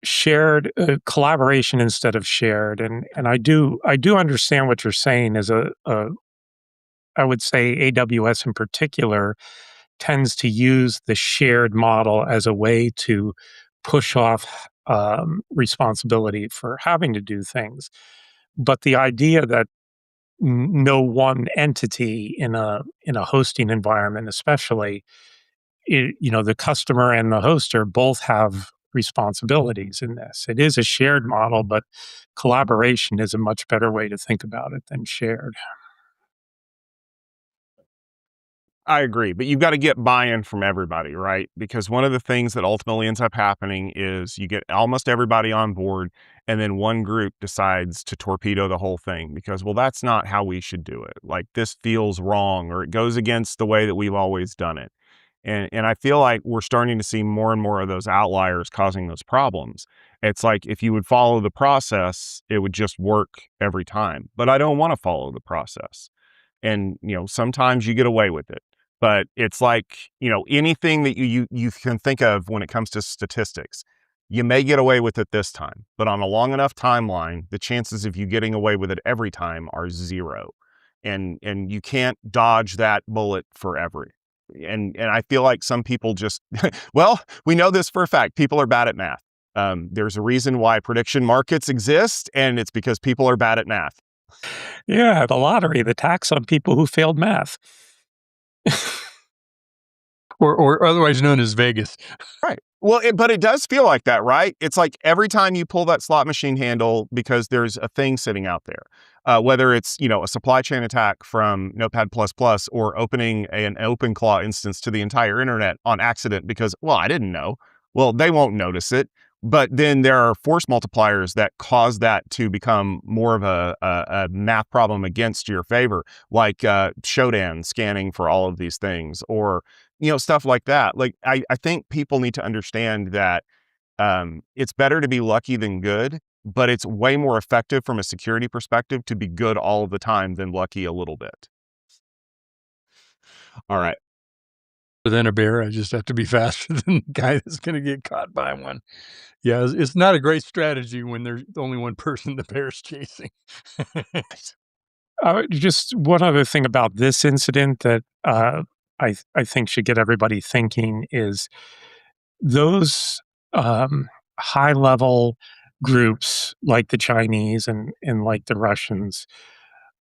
Shared collaboration instead of shared, and I do understand what you're saying. As a I would say AWS in particular tends to use the shared model as a way to push off responsibility for having to do things. But the idea that no one entity in a hosting environment, especially, the customer and the hoster both have responsibilities in this. It is a shared model, but collaboration is a much better way to think about it than shared. I agree, but you've got to get buy-in from everybody, right? Because one of the things that ultimately ends up happening is you get almost everybody on board, and then one group decides to torpedo the whole thing because, well, that's not how we should do it. Like this feels wrong, or it goes against the way that we've always done it. And I feel like we're starting to see more and more of those outliers causing those problems. It's like if you would follow the process, it would just work every time. But I don't want to follow the process. And sometimes you get away with it, but it's like anything that you can think of when it comes to statistics, you may get away with it this time, but on a long enough timeline, the chances of you getting away with it every time are zero, and you can't dodge that bullet forever. And I feel like some people just well, we know this for a fact, people are bad at math. There's a reason why prediction markets exist, and it's because people are bad at math. Yeah, the lottery, the tax on people who failed math. Or otherwise known as Vegas. Right. Well, but it does feel like that, right? It's like every time you pull that slot machine handle because there's a thing sitting out there, whether it's, a supply chain attack from Notepad++ or opening an OpenClaw instance to the entire internet on accident because, well, I didn't know. Well, they won't notice it. But then there are force multipliers that cause that to become more of a math problem against your favor, like Shodan scanning for all of these things, or stuff like that. Like I think people need to understand that it's better to be lucky than good, but it's way more effective from a security perspective to be good all of the time than lucky a little bit. All right. Than a bear, I just have to be faster than the guy that's going to get caught by one. Yeah, it's not a great strategy when there's only one person the bear's chasing. Just one other thing about this incident that I think should get everybody thinking is those high level groups like the Chinese and like the Russians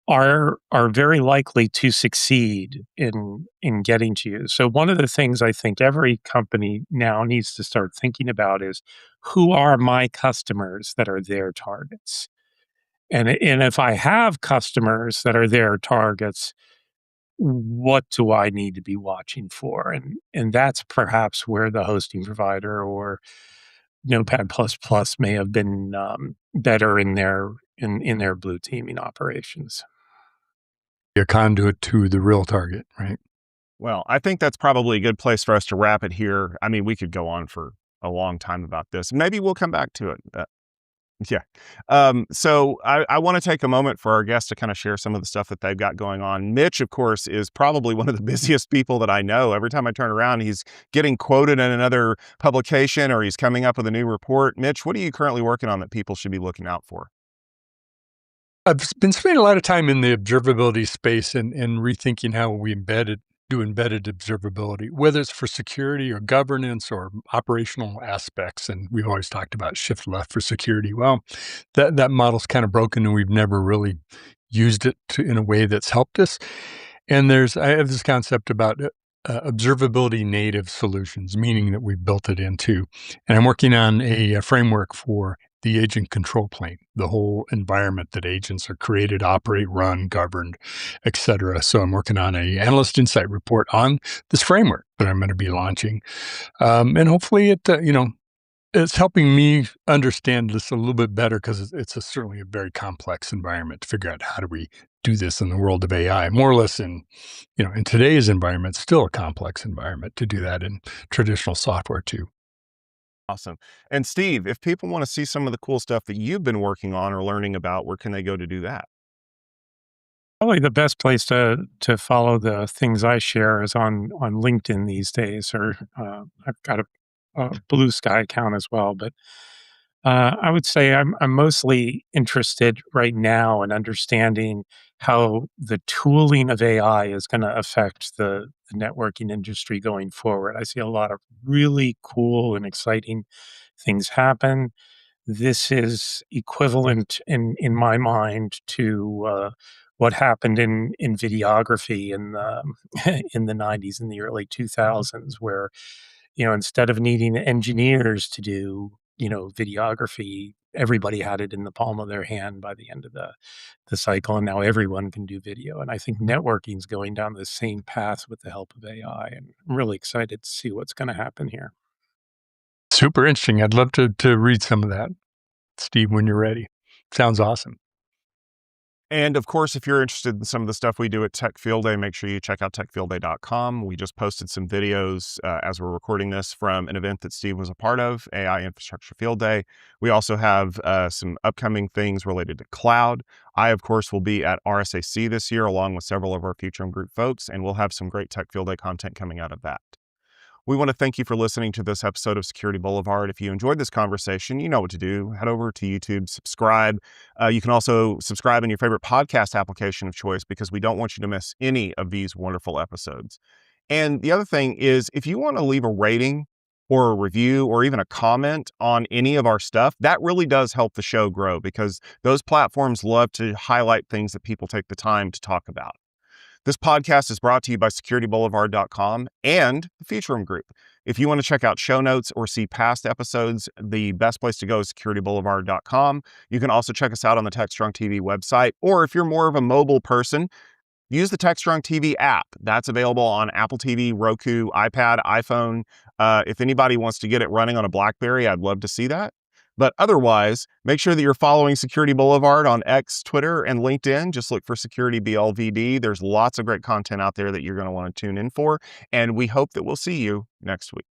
are very likely to succeed in getting to you. So one of the things I think every company now needs to start thinking about is who are my customers that are their targets? And if I have customers that are their targets, what do I need to be watching for? And that's perhaps where the hosting provider or Notepad++ may have been better in their blue teaming operations. A conduit to the real target, right? Well, I think that's probably a good place for us to wrap it here. I mean, we could go on for a long time about this. Maybe we'll come back to it. Yeah. So I want to take a moment for our guests to kind of share some of the stuff that they've got going on. Mitch, of course, is probably one of the busiest people that I know. Every time I turn around, he's getting quoted in another publication or he's coming up with a new report. Mitch, what are you currently working on that people should be looking out for? I've been spending a lot of time in the observability space and rethinking how we do embedded observability, whether it's for security or governance or operational aspects. And we've always talked about shift left for security. Well, that model's kind of broken and we've never really used it in a way that's helped us. And I have this concept about observability native solutions, meaning that we've built it into. And I'm working on a framework for the agent control plane, the whole environment that agents are created, operate, run, governed, et cetera. So I'm working on a analyst insight report on this framework that I'm going to be launching. And hopefully it's helping me understand this a little bit better because it's certainly a very complex environment to figure out how do we do this in the world of AI, more or less in today's environment, still a complex environment to do that in traditional software too. Awesome. And Steve, if people want to see some of the cool stuff that you've been working on or learning about, where can they go to do that? Probably the best place to follow the things I share is on LinkedIn these days, or I've got a Blue Sky account as well. But I would say I'm mostly interested right now in understanding how the tooling of AI is going to affect the networking industry going forward. I see a lot of really cool and exciting things happen. This is equivalent in my mind to what happened in videography in the in the 90s and the early 2000s, where instead of needing engineers to do videography, everybody had it in the palm of their hand by the end of the cycle, and now everyone can do video. And I think networking is going down the same path with the help of AI, and I'm really excited to see what's going to happen here. Super interesting. I'd love to read some of that, Steve, when you're ready. Sounds awesome. And of course, if you're interested in some of the stuff we do at Tech Field Day, make sure you check out techfieldday.com. We just posted some videos as we're recording this from an event that Steve was a part of, AI Infrastructure Field Day. We also have some upcoming things related to cloud. I, of course, will be at RSAC this year, along with several of our Future Group folks, and we'll have some great Tech Field Day content coming out of that. We want to thank you for listening to this episode of Security Boulevard. If you enjoyed this conversation, you know what to do. Head over to YouTube, subscribe. You can also subscribe in your favorite podcast application of choice, because we don't want you to miss any of these wonderful episodes. And the other thing is, if you want to leave a rating or a review or even a comment on any of our stuff, that really does help the show grow, because those platforms love to highlight things that people take the time to talk about. This podcast is brought to you by securityboulevard.com and the Future Room Group. If you want to check out show notes or see past episodes, the best place to go is securityboulevard.com. You can also check us out on the Techstrong TV website, or if you're more of a mobile person, use the Techstrong TV app. That's available on Apple TV, Roku, iPad, iPhone. If anybody wants to get it running on a BlackBerry, I'd love to see that. But otherwise, make sure that you're following Security Boulevard on X, Twitter, and LinkedIn. Just look for Security BLVD. There's lots of great content out there that you're going to want to tune in for. And we hope that we'll see you next week.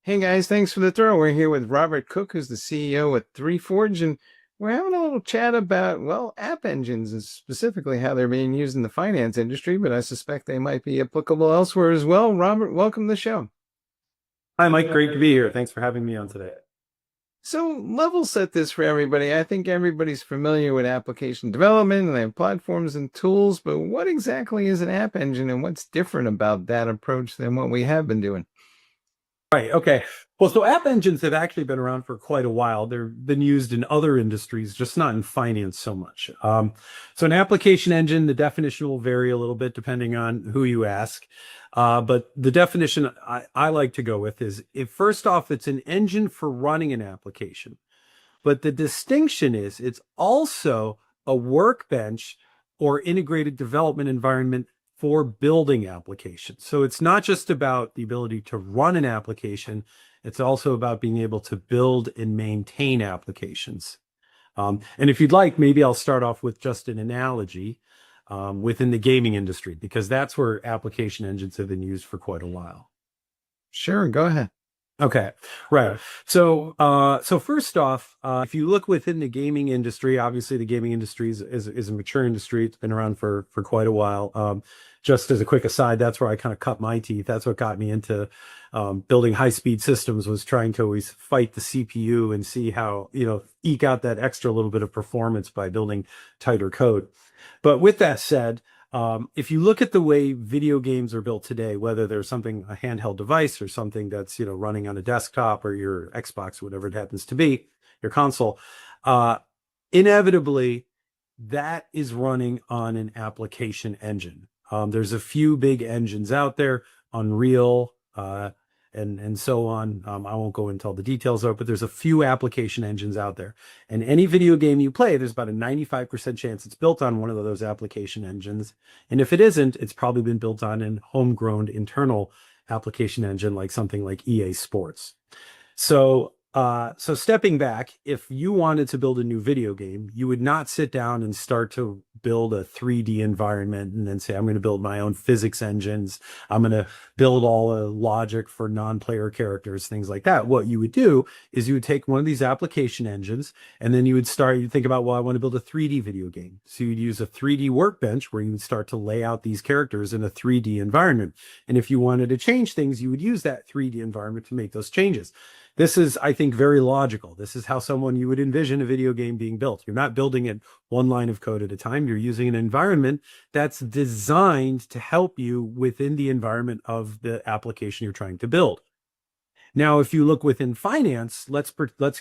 Hey guys, thanks for the throw. We're here with Robert Cooke, who's the CEO at 3Forge, and we're having a little chat about, well, app engines and specifically how they're being used in the finance industry, but I suspect they might be applicable elsewhere as well. Robert, welcome to the show. Hi, Mike. Great to be here. Thanks for having me on today. So level set this for everybody. I think everybody's familiar with application development and they have platforms and tools, but what exactly is an app engine and what's different about that approach than what we have been doing? Right. Okay. Well, so app engines have actually been around for quite a while. They've been used in other industries, just not in finance so much. So an application engine, the definition will vary a little bit depending on who you ask. But the definition I like to go with is, first off, it's an engine for running an application. But the distinction is it's also a workbench or integrated development environment for building applications. So it's not just about the ability to run an application, it's also about being able to build and maintain applications. And if you'd like, maybe I'll start off with just an analogy within the gaming industry, because that's where application engines have been used for quite a while. Sure, go ahead. Okay, right. So first off, if you look within the gaming industry, obviously the gaming industry is a mature industry. It's been around for quite a while. Just as a quick aside, that's where I kind of cut my teeth. That's what got me into building high-speed systems, was trying to always fight the CPU and see how, eke out that extra little bit of performance by building tighter code. But with that said, if you look at the way video games are built today, whether there's a handheld device or something that's, running on a desktop or your Xbox, whatever it happens to be, your console, inevitably that is running on an application engine. There's a few big engines out there, Unreal, and so on. I won't go into all the details of it, but there's a few application engines out there. And any video game you play, there's about a 95% chance it's built on one of those application engines. And if it isn't, it's probably been built on an homegrown internal application engine, like something like EA Sports. So stepping back, if you wanted to build a new video game, you would not sit down and start to build a 3D environment and then say, I'm going to build my own physics engines. I'm going to build all the logic for non-player characters, things like that. What you would do is you would take one of these application engines, and then you'd think about, well, I want to build a 3D video game. So you'd use a 3D workbench where you would start to lay out these characters in a 3D environment. And if you wanted to change things, you would use that 3D environment to make those changes. This is, I think, very logical. This is how you would envision a video game being built. You're not building it one line of code at a time. You're using an environment that's designed to help you within the environment of the application you're trying to build. Now, if you look within finance, let's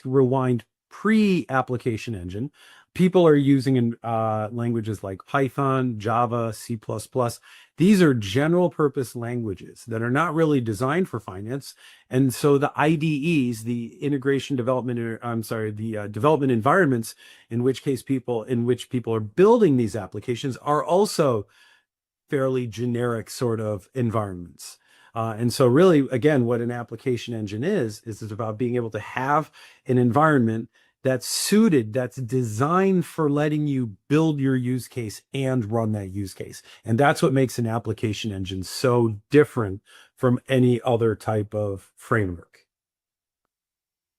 rewind pre-application engine. People are using languages like Python, Java, C++. These are general purpose languages that are not really designed for finance. And so the IDEs, the development environments in which people are building these applications are also fairly generic sort of environments. And so really, again, what an application engine is it's about being able to have an environment that's suited, that's designed for letting you build your use case and run that use case. And that's what makes an application engine so different from any other type of framework.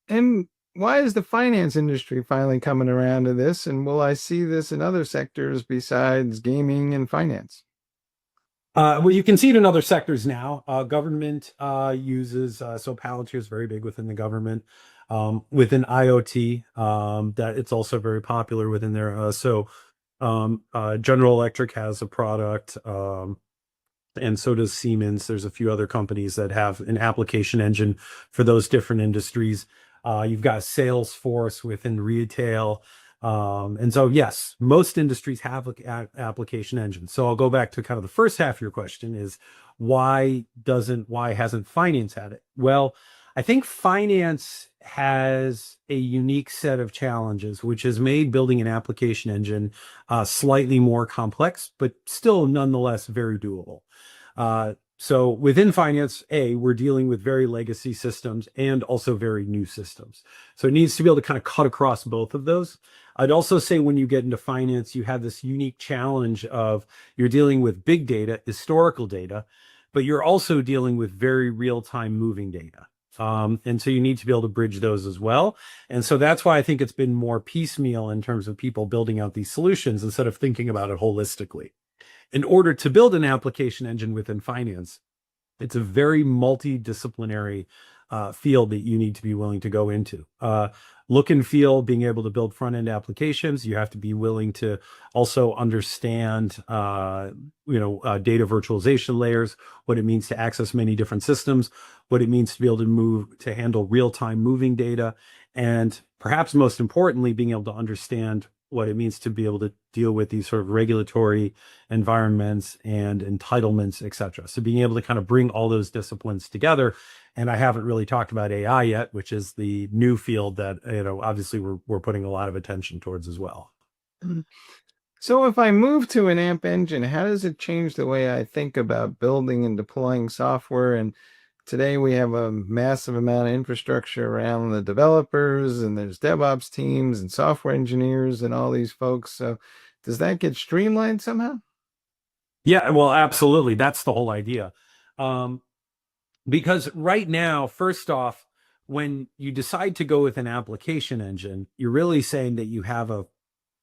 And why is the finance industry finally coming around to this? And will I see this in other sectors besides gaming and finance? Well, you can see it in other sectors now. Government uses, so Palantir is very big within the government. Within IoT, that it's also very popular within there. General Electric has a product, and so does Siemens. There's a few other companies that have an application engine for those different industries. You've got Salesforce within retail. And so, yes, most industries have an application engine. So I'll go back to kind of the first half of your question is why hasn't finance had it? Well, I think finance has a unique set of challenges, which has made building an application engine slightly more complex, but still nonetheless very doable. So within finance, we're dealing with very legacy systems and also very new systems. So it needs to be able to kind of cut across both of those. I'd also say when you get into finance, you have this unique challenge of you're dealing with big data, historical data, but you're also dealing with very real-time moving data. And so you need to be able to bridge those as well. And so that's why I think it's been more piecemeal in terms of people building out these solutions instead of thinking about it holistically. In order to build an application engine within finance, it's a very multidisciplinary field that you need to be willing to go into. Look and feel, being able to build front-end applications, you have to be willing to also understand, data virtualization layers, what it means to access many different systems, what it means to be able to handle real-time moving data, and perhaps most importantly, being able to understand what it means to be able to deal with these sort of regulatory environments and entitlements, et cetera. So being able to kind of bring all those disciplines together. And I haven't really talked about AI yet, which is the new field that, obviously we're putting a lot of attention towards as well. So if I move to an AMP engine, how does it change the way I think about building and deploying software? And today we have a massive amount of infrastructure around the developers, and there's DevOps teams and software engineers and all these folks. So does that get streamlined somehow? Yeah, well, absolutely. That's the whole idea. Because right now, first off, when you decide to go with an application engine, you're really saying that you have a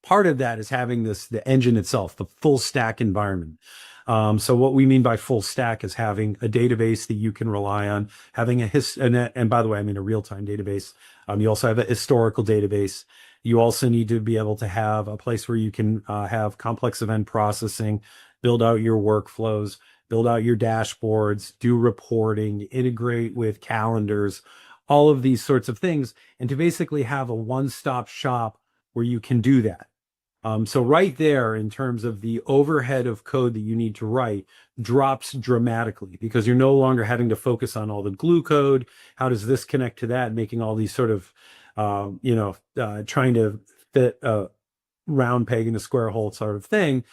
part of that is having the engine itself, the full stack environment. So what we mean by full stack is having a database that you can rely on, having and by the way, I mean a real-time database. You also have a historical database. You also need to be able to have a place where you can have complex event processing, build out your workflows, build out your dashboards, do reporting, integrate with calendars, all of these sorts of things, and to basically have a one-stop shop where you can do that. So right there, in terms of the overhead of code that you need to write, drops dramatically because you're no longer having to focus on all the glue code. How does this connect to that? Making all these sort of, trying to fit a round peg in a square hole sort of thing.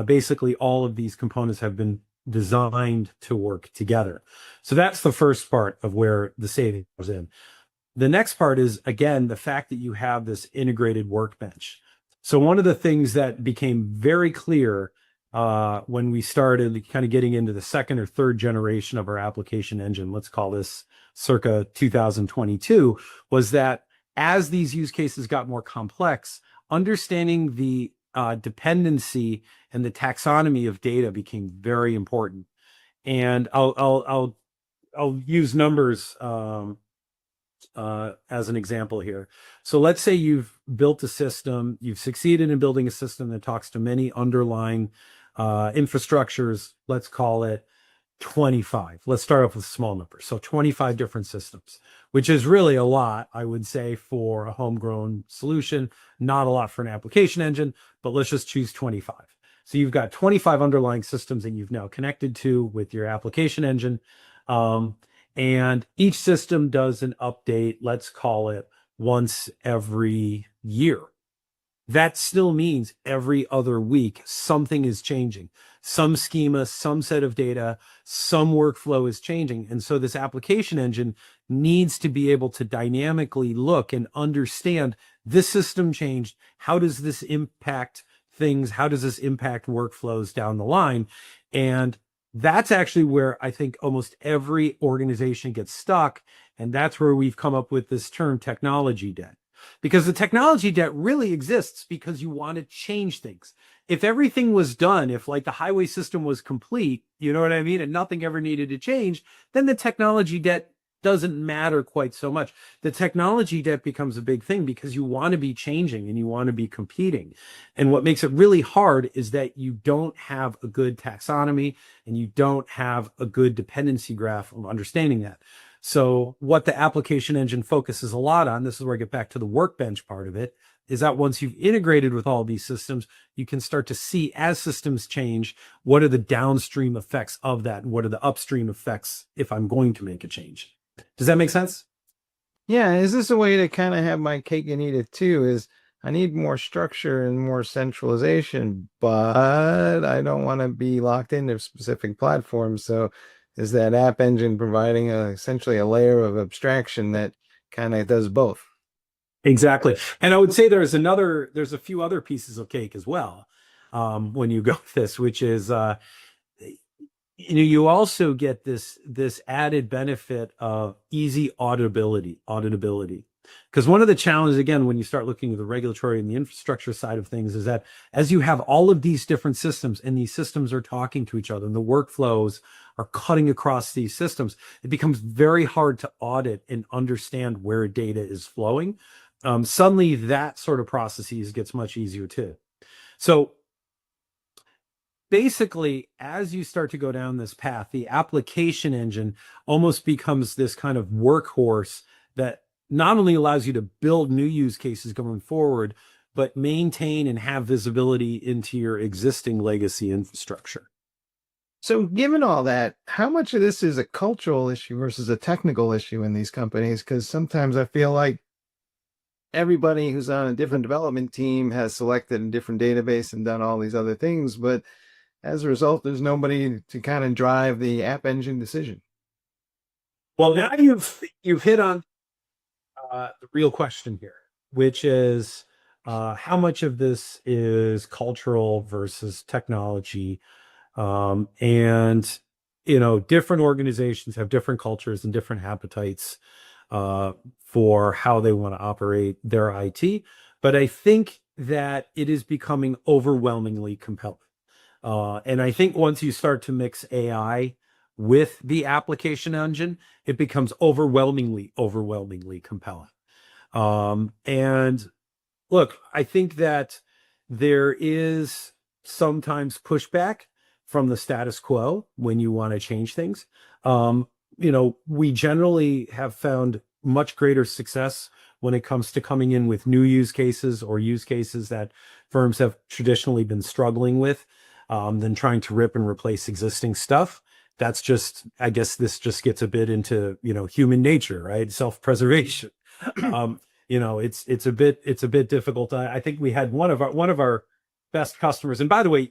Basically, all of these components have been designed to work together. So that's the first part of where the saving comes in. The next part is, again, the fact that you have this integrated workbench. So one of the things that became very clear when we started kind of getting into the second or third generation of our application engine, let's call this circa 2022, was that as these use cases got more complex, understanding the dependency and the taxonomy of data became very important. And I'll use numbers as an example here. So let's say you've built a system, you've succeeded in building a system that talks to many underlying infrastructures. Let's call it 25. Let's start off with small numbers. So 25 different systems, which is really a lot, I would say, for a homegrown solution. Not a lot for an application engine, but let's just choose 25. So you've got 25 underlying systems that you've now connected to with your application engine. And each system does an update, let's call it once every year. That still means every other week, something is changing. Some schema, some set of data, some workflow is changing. And so this application engine needs to be able to dynamically look and understand this system changed. How does this impact things? How does this impact workflows down the line? And that's actually where I think almost every organization gets stuck. And that's where we've come up with this term technology debt. Because the technology debt really exists because you want to change things. If everything was done, if like the highway system was complete, you know what I mean, and nothing ever needed to change, then the technology debt doesn't matter quite so much. The technology debt becomes a big thing because you want to be changing and you want to be competing. And what makes it really hard is that you don't have a good taxonomy and you don't have a good dependency graph of understanding that. So what the application engine focuses a lot on, this is where I get back to the workbench part of it, is that once you've integrated with all these systems, you can start to see as systems change, what are the downstream effects of that and what are the upstream effects if I'm going to make a change. Does that make sense? Yeah, is this a way to kind of have my cake and eat it too? Is I need more structure and more centralization, but I don't want to be locked into specific platforms. So is that app engine providing essentially a layer of abstraction that kind of does both? Exactly. And I would say there's a few other pieces of cake as well when you go with this, which is, you also get this added benefit of easy auditability. Because one of the challenges, again, when you start looking at the regulatory and the infrastructure side of things, is that as you have all of these different systems and these systems are talking to each other and the workflows are cutting across these systems, it becomes very hard to audit and understand where data is flowing. Suddenly that sort of processes gets much easier too. So basically, as you start to go down this path, the application engine almost becomes this kind of workhorse that not only allows you to build new use cases going forward, but maintain and have visibility into your existing legacy infrastructure. So given all that, how much of this is a cultural issue versus a technical issue in these companies? Because sometimes I feel like everybody who's on a different development team has selected a different database and done all these other things, but as a result, there's nobody to kind of drive the app engine decision. Well, now you've hit on the real question here, which is how much of this is cultural versus technology. And, different organizations have different cultures and different appetites for how they want to operate their IT. But I think that it is becoming overwhelmingly compelling. And I think once you start to mix AI with the application engine, it becomes overwhelmingly compelling. And look, I think that there is sometimes pushback from the status quo when you want to change things. We generally have found much greater success when it comes to coming in with new use cases or use cases that firms have traditionally been struggling with, than trying to rip and replace existing stuff. That's just, I guess this just gets a bit into, human nature, right? Self-preservation. It's a bit difficult. I think we had one of our best customers. And by the way,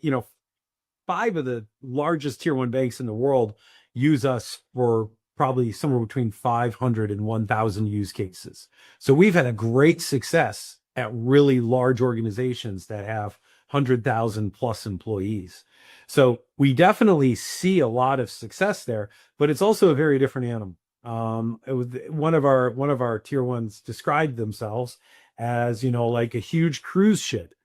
5 of the largest tier 1 banks in the world use us for probably somewhere between 500 and 1,000 use cases. So we've had a great success at really large organizations that have 100,000 plus employees. So we definitely see a lot of success there, but it's also a very different animal. One of our tier 1s described themselves as, like a huge cruise ship,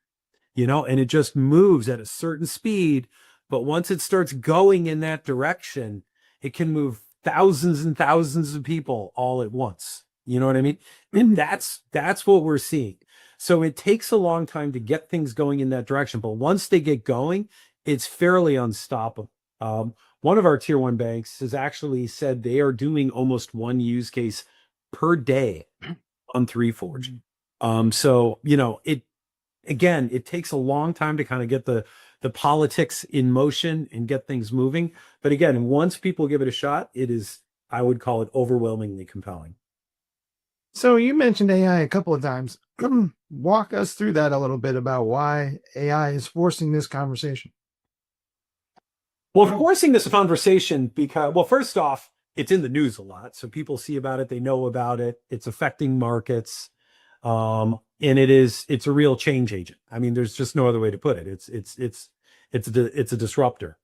and it just moves at a certain speed. But once it starts going in that direction, it can move thousands and thousands of people all at once. You know what I mean? And that's what we're seeing. So it takes a long time to get things going in that direction. But once they get going, it's fairly unstoppable. One of our tier 1 banks has actually said they are doing almost 1 use case per day on 3Forge. So, it takes a long time to kind of get the politics in motion and get things moving. But again, once people give it a shot, it is, I would call it, overwhelmingly compelling. So you mentioned AI a couple of times. Walk us through that a little bit about why AI is forcing this conversation. Well, forcing this conversation because, well, first off, it's in the news a lot. So people see about it, they know about it. It's affecting markets. And it's a real change agent. I mean, there's just no other way to put it. It's a disruptor.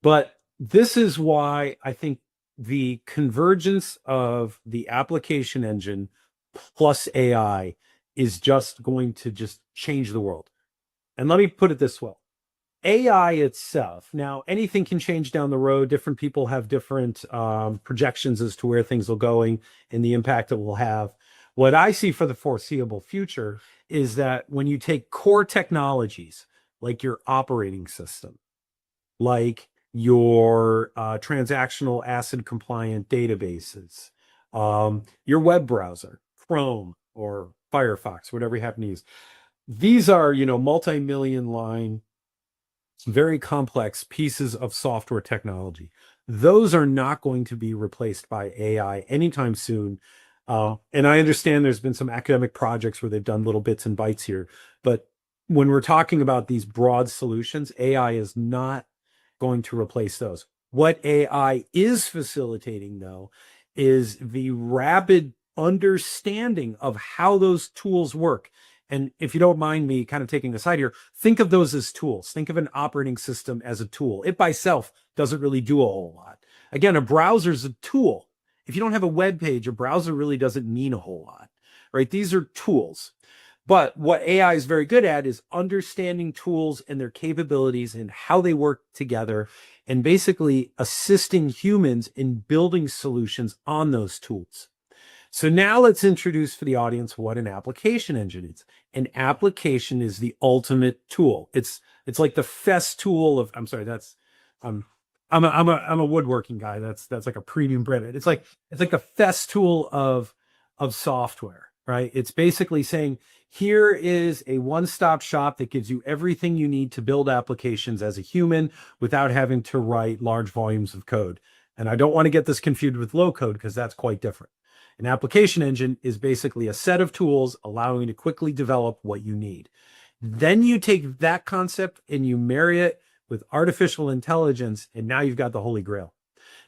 But this is why I think the convergence of the application engine plus AI is just going to just change the world. And let me put it this way. AI itself, now anything can change down the road. Different people have different projections as to where things will going and the impact it will have. What I see for the foreseeable future is that when you take core technologies like your operating system, like your transactional ACID compliant databases, your web browser, Chrome or Firefox, whatever you happen to use, these are, multi-million line, very complex pieces of software technology. Those are not going to be replaced by AI anytime soon. And I understand there's been some academic projects where they've done little bits and bytes here, but when we're talking about these broad solutions, AI is not going to replace those. What AI is facilitating, though, is the rapid understanding of how those tools work. And if you don't mind me kind of taking a side here, think of those as tools. Think of an operating system as a tool. It by itself doesn't really do a whole lot. Again, a browser is a tool. If you don't have a web page, a browser really doesn't mean a whole lot, right? These are tools. But what AI is very good at is understanding tools and their capabilities and how they work together and basically assisting humans in building solutions on those tools. So now let's introduce for the audience what an application engine is. An application is the ultimate tool. It's like the festool of, I'm sorry, that's, I'm a woodworking guy. That's like a premium brand. It's like a festool of software, right? It's basically saying, here is a one-stop shop that gives you everything you need to build applications as a human without having to write large volumes of code. And I don't want to get this confused with low code because that's quite different. An application engine is basically a set of tools allowing you to quickly develop what you need. Then you take that concept and you marry it with artificial intelligence, and now you've got the Holy Grail.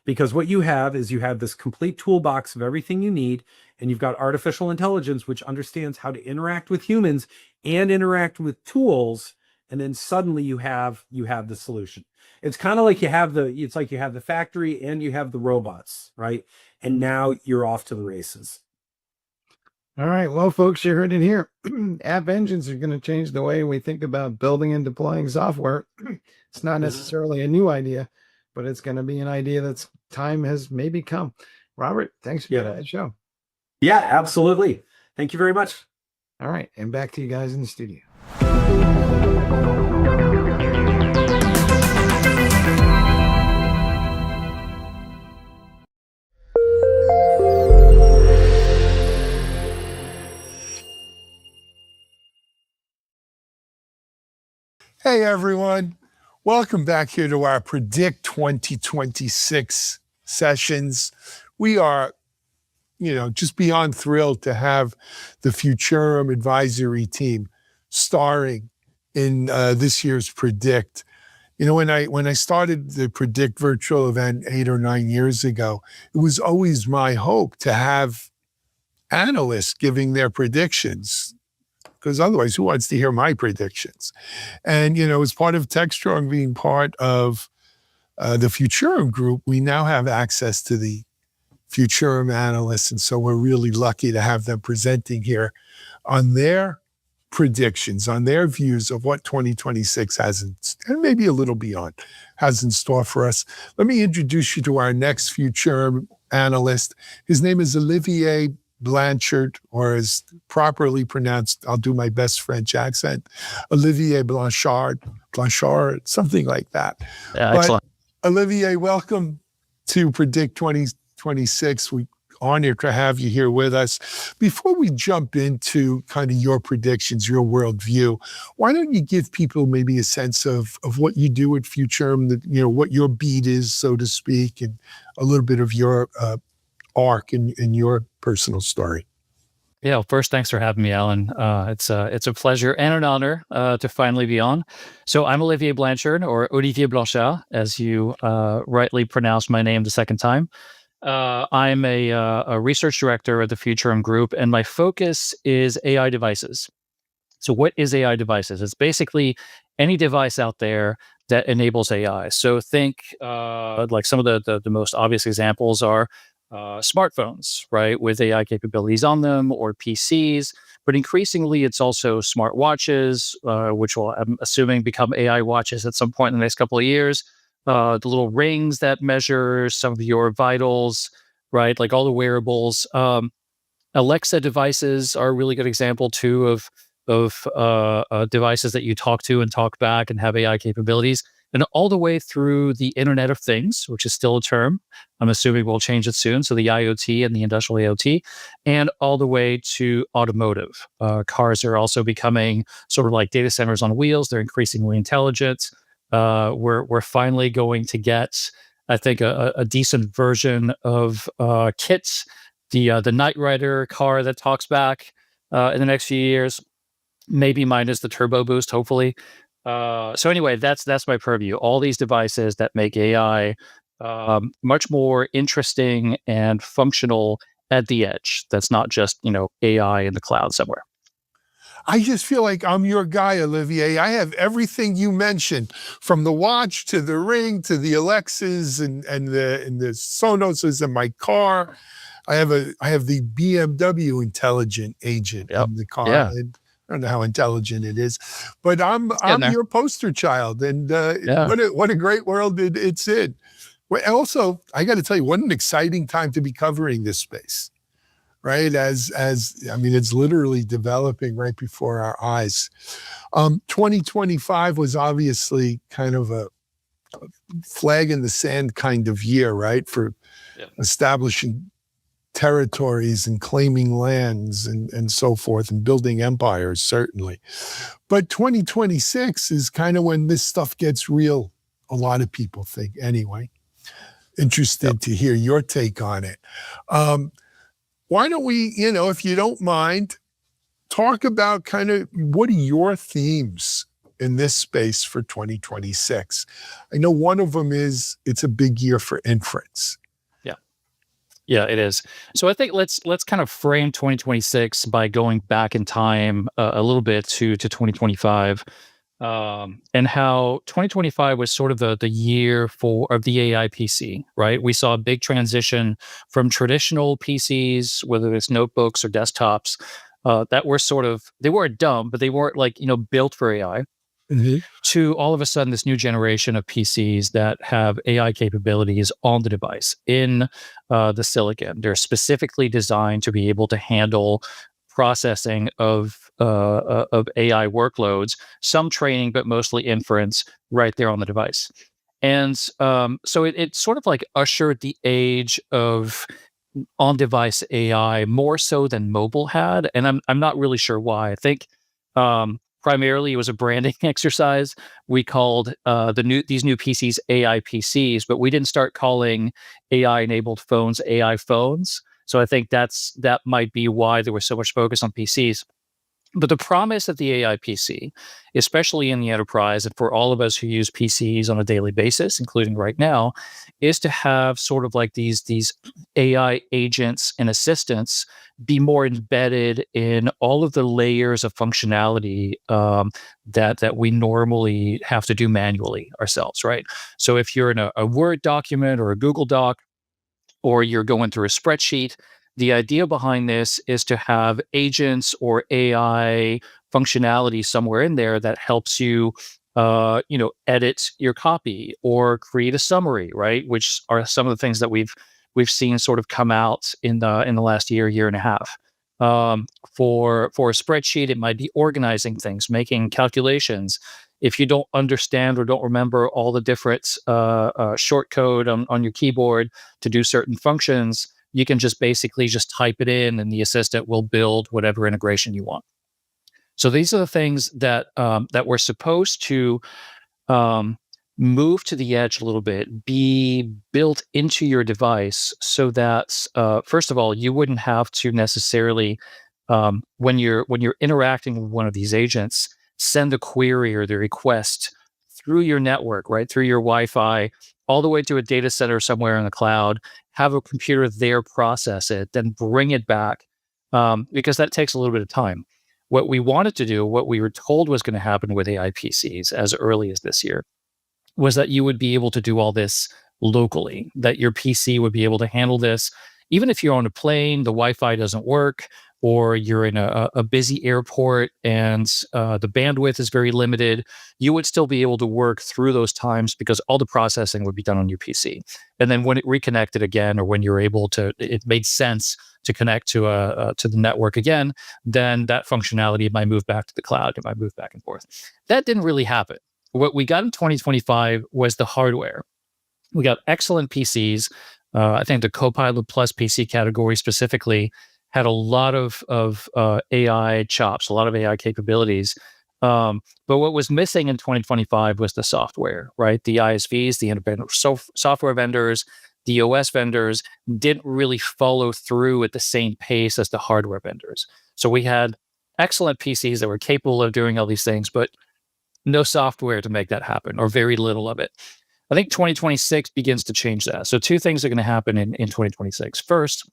Because what you have is you have this complete toolbox of everything you need, and you've got artificial intelligence, which understands how to interact with humans and interact with tools, and then suddenly you have the solution. It's kind of like you have the factory and you have the robots, right? And now you're off to the races. All right. Well, folks, you heard it here. App engines are going to change the way we think about building and deploying software. It's not necessarily a new idea, but it's going to be an idea that's time has maybe come. Robert, thanks for that show. Yeah, absolutely. Thank you very much. All right. And back to you guys in the studio. Hey, everyone. Welcome back here to our Predict 2026 sessions. We are, just beyond thrilled to have the Futurum advisory team starring in this year's Predict. When I started the Predict virtual event 8 or 9 years ago, it was always my hope to have analysts giving their predictions, because otherwise, who wants to hear my predictions? And, as part of Techstrong being part of the Futurum group, we now have access to the Futurum analysts. And so we're really lucky to have them presenting here on their predictions, on their views of what 2026 has, and maybe a little beyond, has in store for us. Let me introduce you to our next Futurum analyst. His name is Olivier Blanchard, or as properly pronounced, I'll do my best French accent, Olivier Blanchard, something like that. Yeah, excellent. Olivier, welcome to Predict 2026. We're honored to have you here with us. Before we jump into kind of your predictions, your worldview, why don't you give people maybe a sense of what you do at Futurum, what your beat is, so to speak, and a little bit of your arc in your personal story. Yeah, well, first, thanks for having me, Alan. It's a pleasure and an honor to finally be on. So I'm Olivier Blanchard, or Olivier Blanchard, as you rightly pronounced my name the second time. I'm a research director at the Futurum Group, and my focus is AI devices. So what is AI devices? It's basically any device out there that enables AI. So think like some of the most obvious examples are smartphones, right, with AI capabilities on them, or PCs. But increasingly, it's also smart watches, which will, I'm assuming, become AI watches at some point in the next couple of years. The little rings that measure some of your vitals, right, like all the wearables. Alexa devices are a really good example too of devices that you talk to and talk back and have AI capabilities, and all the way through the Internet of Things, which is still a term. I'm assuming we'll change it soon. So the IoT and the industrial IoT, and all the way to automotive. Cars are also becoming sort of like data centers on wheels. They're increasingly intelligent. We're finally going to get, I think, a decent version of kits. The Knight Rider car that talks back in the next few years, maybe minus the turbo boost, hopefully. So anyway, that's my purview. All these devices that make AI much more interesting and functional at the edge. That's not just AI in the cloud somewhere. I just feel like I'm your guy, Olivier. I have everything you mentioned, from the watch to the ring to the Alexas and the Sonoses in my car. I have the BMW intelligent agent in the car. Yeah. And I don't know how intelligent it is, but I'm your poster child, and what a great world it's in. Well, also, I got to tell you, what an exciting time to be covering this space, right? As I mean, it's literally developing right before our eyes. 2025 was obviously kind of a flag in the sand kind of year, right, for establishing territories and claiming lands and so forth, and building empires, certainly. But 2026 is kind of when this stuff gets real, a lot of people think, anyway. Interested to hear your take on it. Why don't we, if you don't mind, talk about kind of what are your themes in this space for 2026? I know one of them is it's a big year for inference. Yeah, it is. So I think let's kind of frame 2026 by going back in time a little bit to 2025, and how 2025 was sort of the year of the AI PC, right? We saw a big transition from traditional PCs, whether it's notebooks or desktops, that were they weren't dumb, but they weren't built for AI. Mm-hmm. To all of a sudden this new generation of PCs that have AI capabilities on the device in the silicon. They're specifically designed to be able to handle processing of AI workloads, some training, but mostly inference right there on the device. And so it sort of like ushered the age of on-device AI more so than mobile had. And I'm not really sure why. I think primarily it was a branding exercise. We called these new PCs AI PCs, but we didn't start calling AI-enabled phones AI phones. So I think that might be why there was so much focus on PCs. But the promise of the AI PC, especially in the enterprise and for all of us who use PCs on a daily basis, including right now, is to have sort of like these AI agents and assistants be more embedded in all of the layers of functionality that we normally have to do manually ourselves, right? So if you're in a Word document or a Google Doc, or you're going through a spreadsheet, the idea behind this is to have agents or AI functionality somewhere in there that helps you, edit your copy or create a summary, right? Which are some of the things that we've seen sort of come out in the last year and a half. For a spreadsheet, it might be organizing things, making calculations. If you don't understand or don't remember all the different short code on your keyboard to do certain functions, you can just basically just type it in and the assistant will build whatever integration you want. So these are the things that we're supposed to move to the edge a little bit, be built into your device so that, first of all, you wouldn't have to necessarily, when you're interacting with one of these agents, send the query or the request through your network, right, through your Wi-Fi, all the way to a data center somewhere in the cloud, have a computer there process it, then bring it back, because that takes a little bit of time. What we wanted to do, what we were told was going to happen with AI PCs as early as this year, was that you would be able to do all this locally, that your PC would be able to handle this. Even if you're on a plane, the Wi-Fi doesn't work, or you're in a busy airport and the bandwidth is very limited, you would still be able to work through those times because all the processing would be done on your PC. And then when it reconnected again, or when you're able to, it made sense to connect to the network again, then that functionality might move back to the cloud. It might move back and forth. That didn't really happen. What we got in 2025 was the hardware. We got excellent PCs. I think the Copilot Plus PC category specifically had a lot of AI chops, a lot of AI capabilities. But what was missing in 2025 was the software, right? The ISVs, the independent software vendors, the OS vendors didn't really follow through at the same pace as the hardware vendors. So we had excellent PCs that were capable of doing all these things, but no software to make that happen, or very little of it. I think 2026 begins to change that. So two things are going to happen in 2026. First,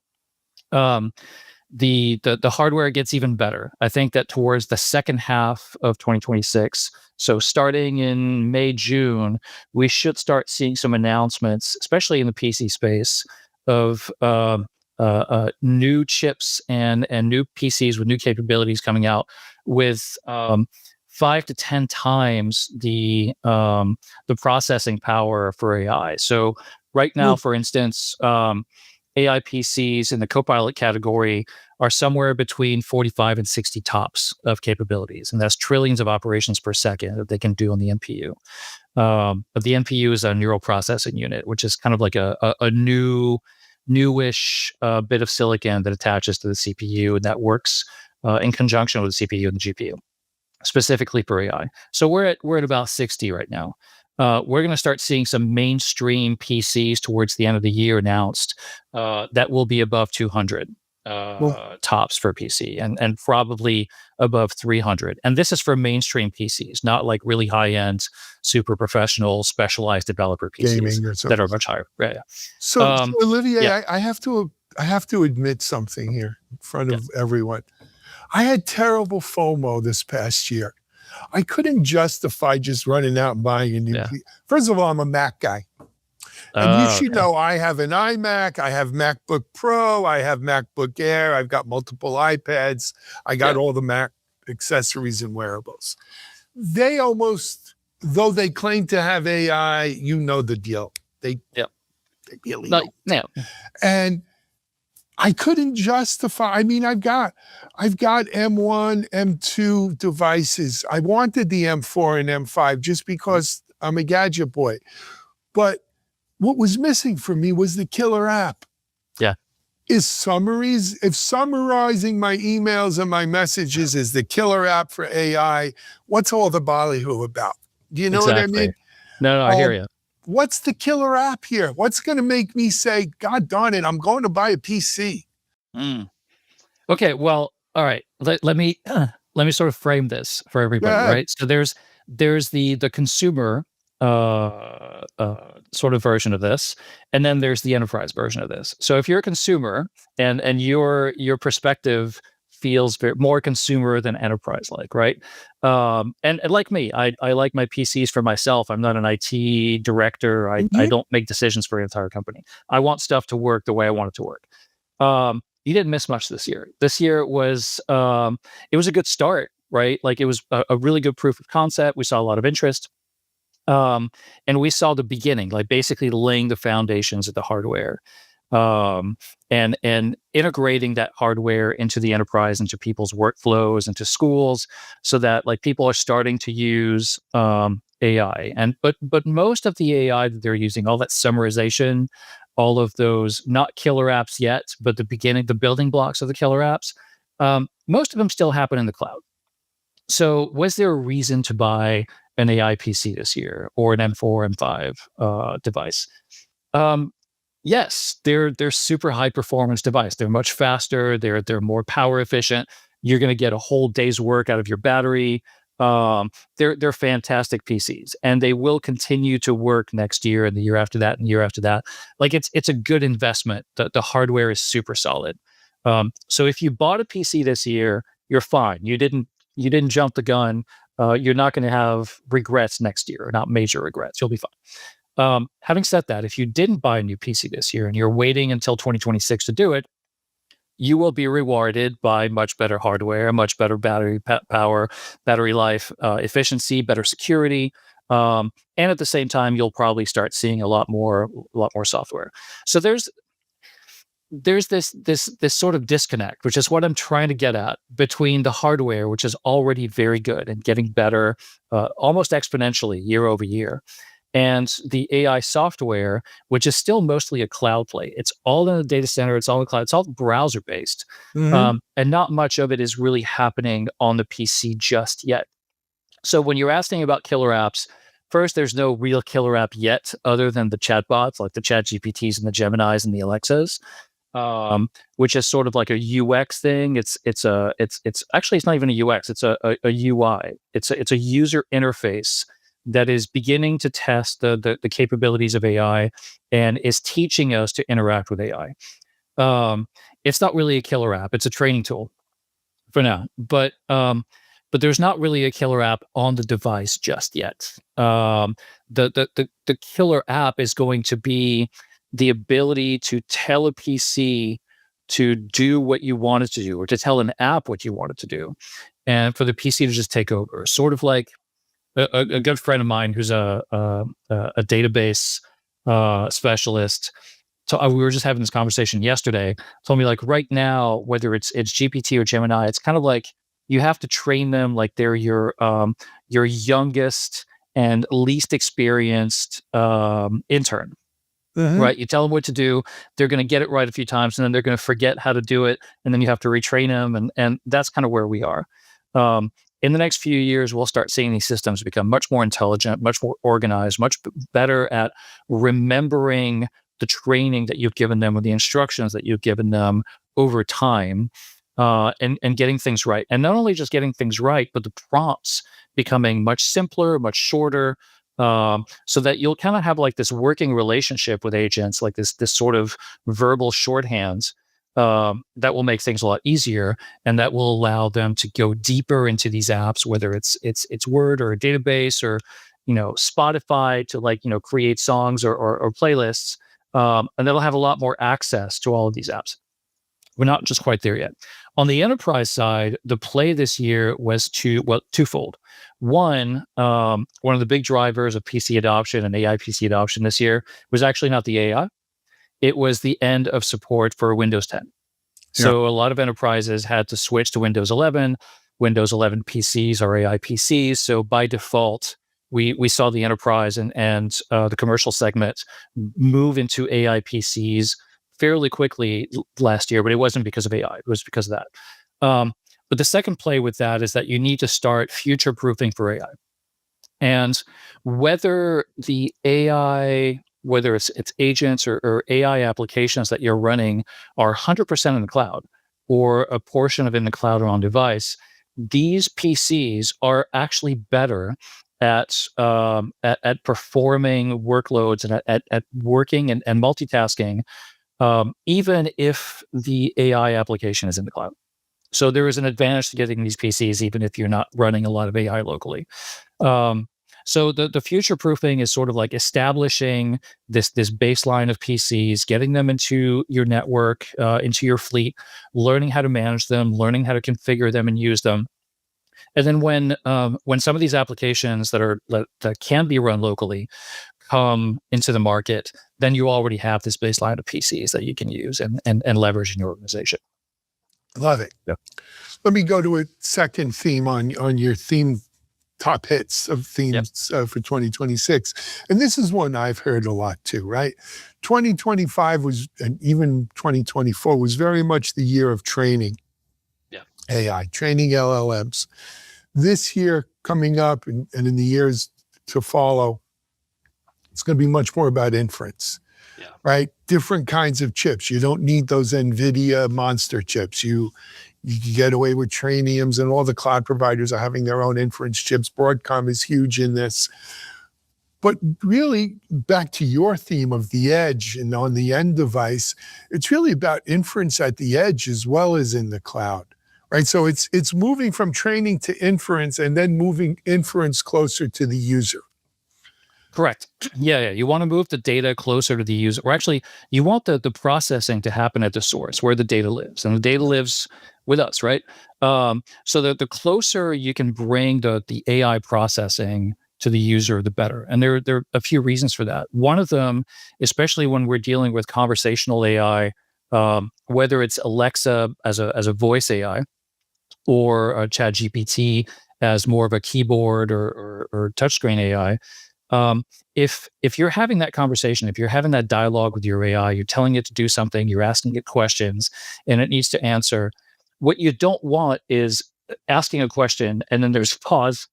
the hardware gets even better. I think that towards the second half of 2026, so starting in May, June, we should start seeing some announcements, especially in the PC space, of new chips and new PCs with new capabilities coming out with 5 to 10 times the processing power for AI. So right now, for instance, AI PCs in the Copilot category are somewhere between 45 and 60 tops of capabilities, and that's trillions of operations per second that they can do on the NPU. But the NPU is a neural processing unit, which is kind of like a newish bit of silicon that attaches to the CPU, and that works in conjunction with the CPU and the GPU, specifically for AI. So we're at about 60 right now. We're going to start seeing some mainstream PCs towards the end of the year announced that will be above 200 tops for PC, and probably above 300. And this is for mainstream PCs, not like really high-end, super professional, specialized developer PCs Gaming or something that are much higher. Yeah. So Olivier, yeah. I have to admit something here in front of everyone. I had terrible FOMO this past year. I couldn't justify just running out and buying a new PC. First of all, I'm a Mac guy. And you should know I have an iMac, I have MacBook Pro, I have MacBook Air, I've got multiple iPads, I got all the Mac accessories and wearables. They almost, though they claim to have AI, you know the deal. They really don't. No. And I couldn't justify. I mean, I've got M1, M2 devices. I wanted the M4 and M5 just because I'm a gadget boy. But what was missing for me was the killer app. Yeah. Is summaries, if summarizing my emails and my messages is the killer app for AI, what's all the ballyhoo about? Do you know what I Exactly. mean? No, I hear you. What's the killer app here? What's going to make me say, God darn it, I'm going to buy a PC? Mm. Okay, well, all right. Let me let me sort of frame this for everybody, Yeah. right? So there's the consumer sort of version of this, and then there's the enterprise version of this. So if you're a consumer and your perspective feels more consumer than enterprise like, right? And like me, I like my PCs for myself. I'm not an IT director. I don't make decisions for an entire company. I want stuff to work the way I want it to work. You didn't miss much this year. This year was it was a good start, right? Like it was a really good proof of concept. We saw a lot of interest. And we saw the beginning, like basically laying the foundations of the hardware, and integrating that hardware into the enterprise, into people's workflows, into schools, so that like people are starting to use AI. And but most of the AI that they're using, all that summarization, all of those not killer apps yet, but the beginning, the building blocks of the killer apps, most of them still happen in the cloud. So was there a reason to buy an AI PC this year or an M4, M5 device? Yes, they're super high performance device. They're much faster. They're more power efficient. You're going to get a whole day's work out of your battery. They're fantastic PCs, and they will continue to work next year and the year after that and the year after that. Like it's a good investment. The hardware is super solid. So if you bought a PC this year, you're fine. You didn't jump the gun. You're not going to have regrets next year, or not major regrets. You'll be fine. Having said that, if you didn't buy a new PC this year and you're waiting until 2026 to do it, you will be rewarded by much better hardware, much better battery power, battery life, efficiency, better security, and at the same time, you'll probably start seeing a lot more software. So there's this sort of disconnect, which is what I'm trying to get at, between the hardware, which is already very good and getting better almost exponentially year over year, and the AI software, which is still mostly a cloud play. It's all in the data center. It's all in the cloud. It's all browser based, and not much of it is really happening on the PC just yet. So when you're asking about killer apps, first, there's no real killer app yet, other than the chatbots like the Chat GPTs and the Geminis and the Alexas, which is sort of like a UX thing. It's actually, it's not even a UX. It's a UI. It's a user interface that is beginning to test the capabilities of AI and is teaching us to interact with AI. It's not really a killer app. It's a training tool for now, but there's not really a killer app on the device just yet. The killer app is going to be the ability to tell a PC to do what you want it to do, or to tell an app what you want it to do, and for the PC to just take over. Sort of like a good friend of mine who's a database specialist. So we were just having this conversation yesterday. Told me, like, right now, whether it's GPT or Gemini, it's kind of like you have to train them like they're your youngest and least experienced intern. Right? You tell them what to do, they're going to get it right a few times, and then they're going to forget how to do it, and then you have to retrain them, and that's kind of where we are. In the next few years, we'll start seeing these systems become much more intelligent, much more organized, much better at remembering the training that you've given them, or the instructions that you've given them over time, and getting things right. And not only just getting things right, but the prompts becoming much simpler, much shorter, so that you'll kind of have like this working relationship with agents, like this sort of verbal shorthands, that will make things a lot easier, and that will allow them to go deeper into these apps, whether it's Word or a database, or Spotify, to create songs or playlists, and they'll have a lot more access to all of these apps. We're not just quite there yet. On the enterprise side, the play this year was twofold. One of the big drivers of PC adoption and AI PC adoption this year was actually not the AI. It was the end of support for Windows 10. So a lot of enterprises had to switch to Windows 11. Windows 11 PCs are AI PCs. So by default, we saw the enterprise and the commercial segment move into AI PCs fairly quickly last year, but it wasn't because of AI. It was because of that. But the second play with that is that you need to start future-proofing for AI. And whether the AI, whether it's agents or AI applications that you're running are 100% in the cloud or a portion of it in the cloud or on device, these PCs are actually better at performing workloads and at working and multitasking, even if the AI application is in the cloud. So there is an advantage to getting these PCs, even if you're not running a lot of AI locally. So the future proofing is sort of like establishing this baseline of PCs, getting them into your network, into your fleet, learning how to manage them, learning how to configure them and use them. And then when some of these applications that can be run locally come into the market, then you already have this baseline of PCs that you can use and leverage in your organization. Love it. Yep. Let me go to a second theme on your theme top hits of themes for 2026. And this is one I've heard a lot too, right? 2025 was, and even 2024 was very much the year of training AI, training LLMs. This year coming up and in the years to follow, it's going to be much more about inference. Right? Different kinds of chips. You don't need those NVIDIA monster chips. You can get away with Trainiums, and all the cloud providers are having their own inference chips. Broadcom is huge in this. But really, back to your theme of the edge and on the end device, it's really about inference at the edge as well as in the cloud. Right? So it's moving from training to inference and then moving inference closer to the user. Correct. Yeah. You want to move the data closer to the user, or actually, you want the processing to happen at the source where the data lives, and the data lives with us, right? So the closer you can bring the AI processing to the user, the better. And there are a few reasons for that. One of them, especially when we're dealing with conversational AI, whether it's Alexa as a voice AI or ChatGPT as more of a keyboard or touchscreen AI. If you're having that conversation, if you're having that dialogue with your AI, you're telling it to do something, you're asking it questions, and it needs to answer. What you don't want is asking a question, and then there's pause,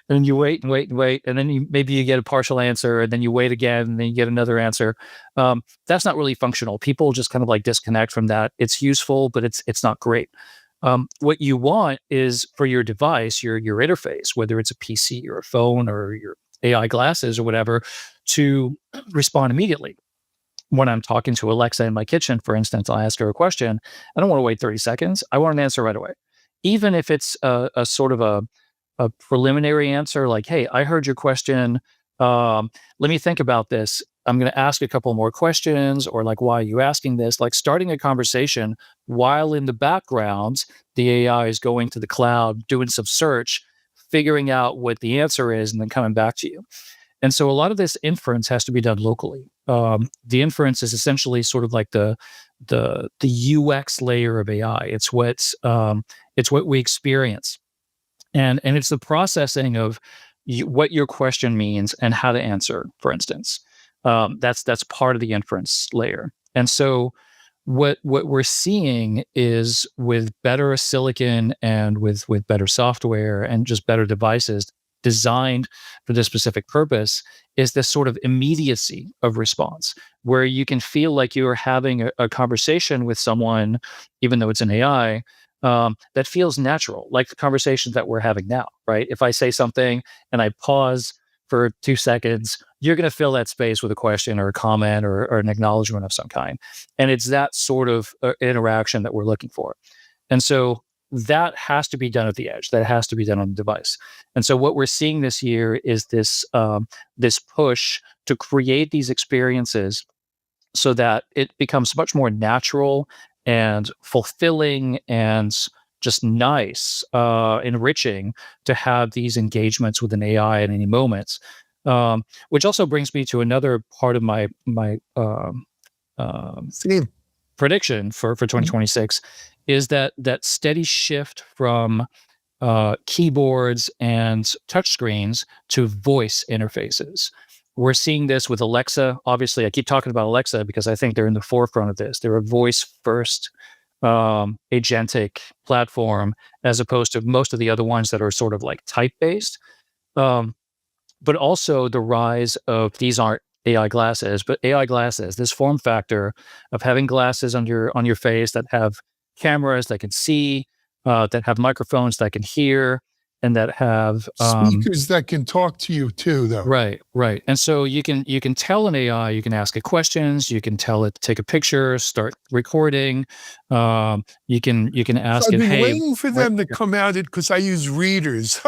and then you wait and wait and wait, and then maybe you get a partial answer, and then you wait again, and then you get another answer. That's not really functional. People just kind of like disconnect from that. It's useful, but it's not great. What you want is for your device, your interface, whether it's a PC or a phone or your AI glasses or whatever, to respond immediately. When I'm talking to Alexa in my kitchen, for instance, I'll ask her a question. I don't want to wait 30 seconds. I want an answer right away. Even if it's a sort of a preliminary answer, like, hey, I heard your question. Let me think about this. I'm going to ask a couple more questions, or like, why are you asking this? Like starting a conversation while in the background, the AI is going to the cloud, doing some search, figuring out what the answer is, and then coming back to you. And so a lot of this inference has to be done locally. The inference is essentially sort of like the UX layer of AI. It's what we experience, and it's the processing of what your question means and how to answer. For instance, that's part of the inference layer. And so what we're seeing is, with better silicon and with better software and just better devices designed for this specific purpose, is this sort of immediacy of response, where you can feel like you are having a conversation with someone, even though it's an AI, that feels natural, like the conversations that we're having now, right? If I say something and I pause for 2 seconds, you're going to fill that space with a question or a comment or an acknowledgement of some kind. And it's that sort of interaction that we're looking for. And so that has to be done at the edge. That has to be done on the device. And so what we're seeing this year is this push to create these experiences so that it becomes much more natural and fulfilling and just nice, enriching to have these engagements with an AI at any moment. Which also brings me to another part of my prediction for 2026 is that steady shift from keyboards and touchscreens to voice interfaces. We're seeing this with Alexa. Obviously, I keep talking about Alexa because I think they're in the forefront of this. They're a voice first agentic platform, as opposed to most of the other ones that are sort of like type based. But also the rise of, these aren't AI glasses, but AI glasses, this form factor of having glasses on your face that have cameras that can see, that have microphones that can hear, and that have Speakers that can talk to you too, though. right. And so you can tell an AI, you can ask it questions, you can tell it to take a picture, start recording. You can ask So I've it, been hey, waiting for them to come out because I use readers.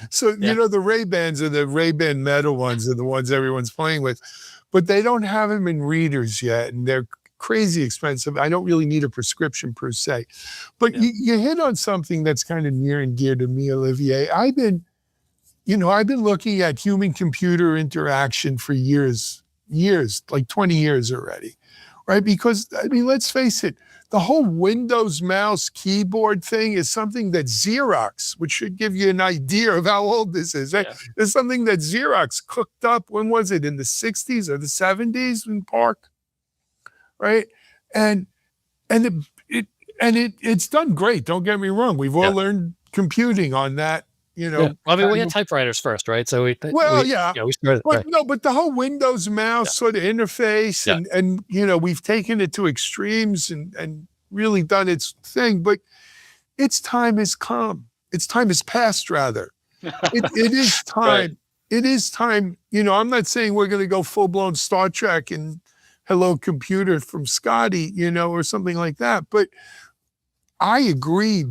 So, Yeah. the Ray-Bans are the Ray-Ban Meta ones are the ones everyone's playing with, but they don't have them in readers yet, and they're crazy expensive. I don't really need a prescription per se. But you hit on something that's kind of near and dear to me, Olivier. I've been looking at human computer interaction for years, like 20 years already, right? Because, I mean, let's face it, the whole Windows mouse keyboard thing is something that Xerox, which should give you an idea of how old this is, right? It's something that Xerox cooked up, when was it, in the 60s or the 70s in Park, right? And it's done great, don't get me wrong. We've all learned computing on that. I mean, we had typewriters first, right? So we started. But Right. no, but the whole Windows mouse sort of interface, and we've taken it to extremes and really done its thing. But its time has come. Its time has passed, rather. It is time. Right. It is time. I'm not saying we're going to go full blown Star Trek and Hello Computer from Scotty, or something like that. But I agree.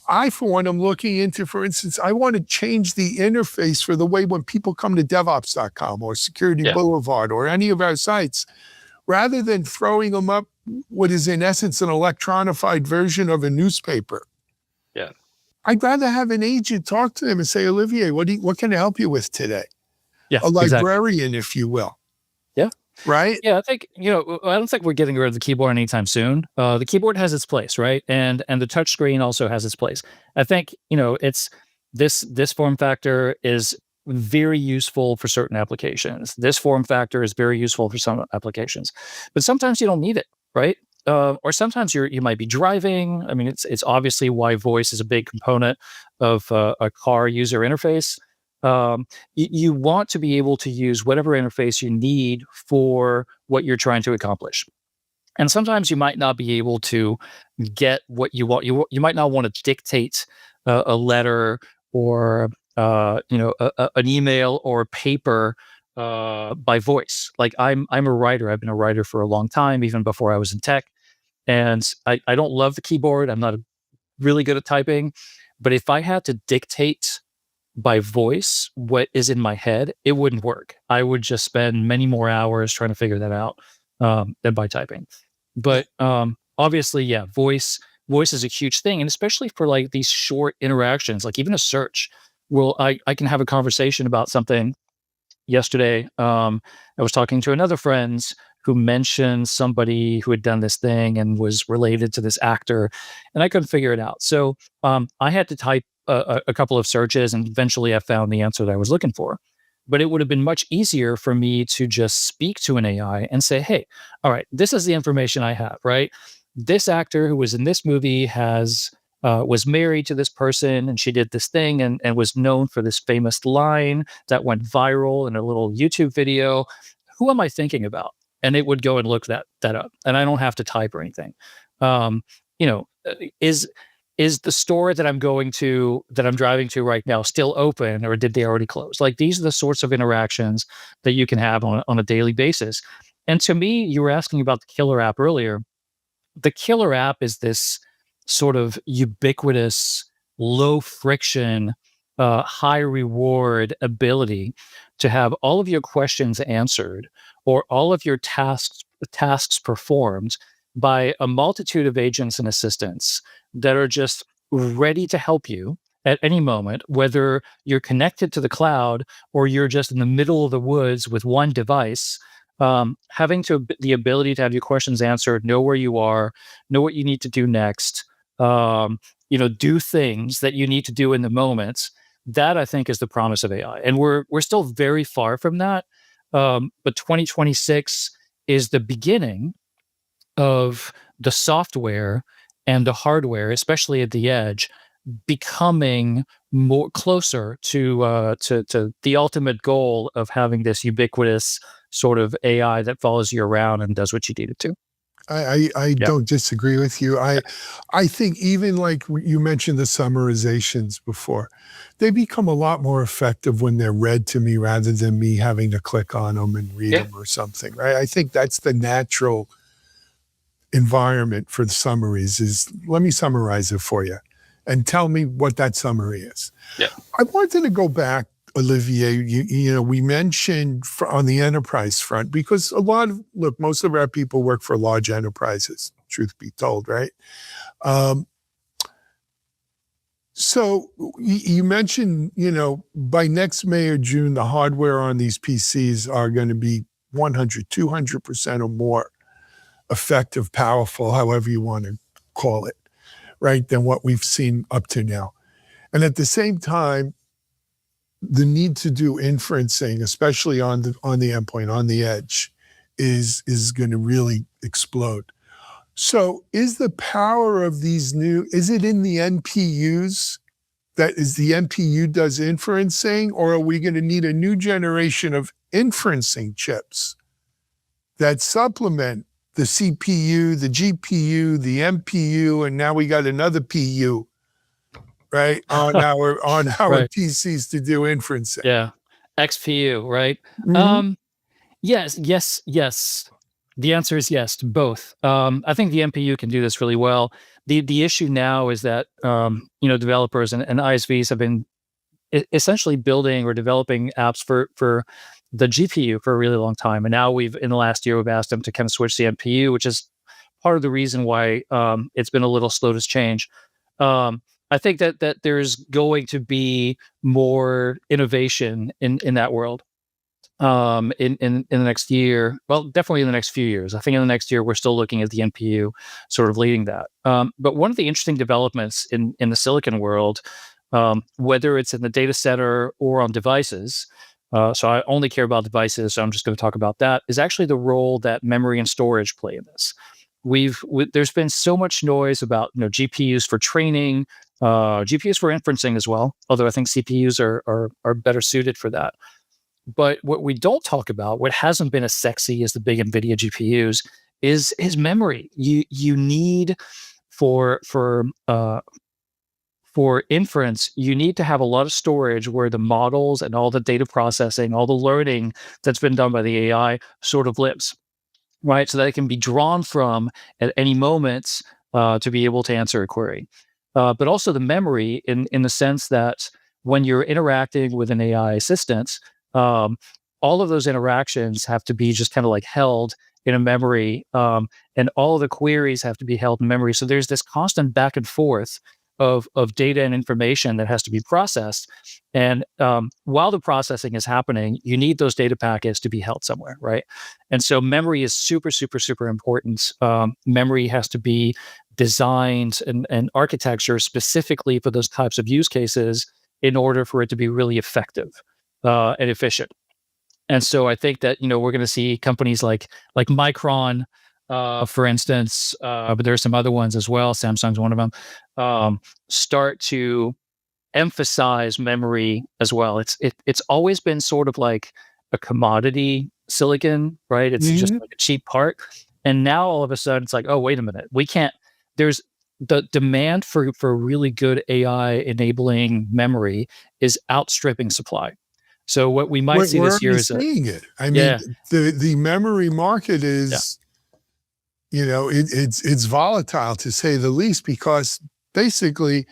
I, for one, am looking into, for instance, I want to change the interface for the way when people come to DevOps.com or Security Boulevard or any of our sites, rather than throwing them up what is in essence an electronified version of a newspaper. Yeah. I'd rather have an agent talk to them and say, Olivier, what can I help you with today? Yeah, A librarian, if you will. Yeah. Right? Yeah, I think, I don't think we're getting rid of the keyboard anytime soon. The keyboard has its place, right? And the touch screen also has its place. I think, it's this form factor is very useful for certain applications. This form factor is very useful for some applications. But sometimes you don't need it, right? Or sometimes you might be driving. I mean, it's obviously why voice is a big component of a car user interface. You want to be able to use whatever interface you need for what you're trying to accomplish. And sometimes you might not be able to get what you want. You might not want to dictate a letter or an email or paper by voice. Like I'm a writer. I've been a writer for a long time, even before I was in tech. And I don't love the keyboard. I'm not really good at typing. But if I had to dictate by voice what is in my head, it wouldn't work. I would just spend many more hours trying to figure that out than by typing. But obviously, voice is a huge thing, and especially for like these short interactions, like even a search. Well, I can have a conversation about something. Yesterday, I was talking to another friend who mentioned somebody who had done this thing and was related to this actor, and I couldn't figure it out. So I had to type a couple of searches, and eventually I found the answer that I was looking for. But it would have been much easier for me to just speak to an AI and say, hey, all right, this is the information I have, right? This actor who was in this movie was married to this person, and she did this thing and was known for this famous line that went viral in a little YouTube video. Who am I thinking about? And it would go and look that up, and I don't have to type or anything. Is the store that I'm driving to right now still open, or did they already close? Like, these are the sorts of interactions that you can have on a daily basis. And to me, you were asking about the killer app earlier. The killer app is this sort of ubiquitous, low friction, high reward ability to have all of your questions answered or all of your tasks performed by a multitude of agents and assistants that are just ready to help you at any moment, whether you're connected to the cloud or you're just in the middle of the woods with one device. Having the ability to have your questions answered, know where you are, know what you need to do next, do things that you need to do in the moment That I think is the promise of AI, and we're still very far from that. But 2026 is the beginning of the software and the hardware, especially at the edge, becoming more closer to the ultimate goal of having this ubiquitous sort of AI that follows you around and does what you need it to. I Yeah. don't disagree with you. I think even like you mentioned the summarizations before, they become a lot more effective when they're read to me rather than me having to click on them and read Yeah. them or something, right? I think that's the natural environment for the summaries is let me summarize it for you and tell me what that summary is. Yeah. I wanted to go back, Olivier, you know, we mentioned on the enterprise front, because look, most of our people work for large enterprises, truth be told, right? So you mentioned, you know, by next May or June, the hardware on these PCs are going to be 100, 200% or more effective, powerful, however you want to call it, right, than what we've seen up to now. And at the same time, the need to do inferencing, especially on the endpoint, on the edge, is going to really explode. So is the power of these is it in the NPUs? That is, the NPU does inferencing, or are we going to need a new generation of inferencing chips that supplement the CPU, the GPU, the MPU, and now we got another PU, right, on our Right. PCs to do inferencing? Yeah. XPU, right? Mhm. Yes. The answer is yes to both. I think the MPU can do this really well. The issue now is that developers and ISVs have been essentially building or developing apps for the GPU for a really long time, and now in the last year we've asked them to kind of switch to the MPU, which is part of the reason why it's been a little slow to change. I think that there's going to be more innovation in that world in the next year. Well, definitely in the next few years. I think in the next year we're still looking at the NPU sort of leading that. But one of the interesting developments in the silicon world, whether it's in the data center or on devices, so I only care about devices, so I'm just going to talk about that, is actually the role that memory and storage play in this. There's been so much noise about GPUs for training, GPUs for inferencing as well, although I think CPUs are better suited for that. But what we don't talk about, what hasn't been as sexy as the big NVIDIA GPUs, is memory. You need for inference, you need to have a lot of storage where the models and all the data processing, all the learning that's been done by the AI sort of lives, right? So that it can be drawn from at any moment to be able to answer a query. But also the memory in the sense that when you're interacting with an AI assistant, all of those interactions have to be just kind of like held in a memory, and all of the queries have to be held in memory. So there's this constant back and forth of data and information that has to be processed. And while the processing is happening, you need those data packets to be held somewhere, right? And so memory is super, super, super important. Memory has to be designed and architecture specifically for those types of use cases in order for it to be really effective and efficient. And so I think that we're going to see companies like Micron, for instance, but there are some other ones as well. Samsung's one of them. Start to emphasize memory as well. It's always been sort of like a commodity silicon, right? It's just like a cheap part, and now all of a sudden it's like, oh, wait a minute, we can't. There's the demand for really good AI enabling memory is outstripping supply. So what we might see We're this year already is seeing it. I mean, yeah, the memory market is, it's volatile to say the least, because basically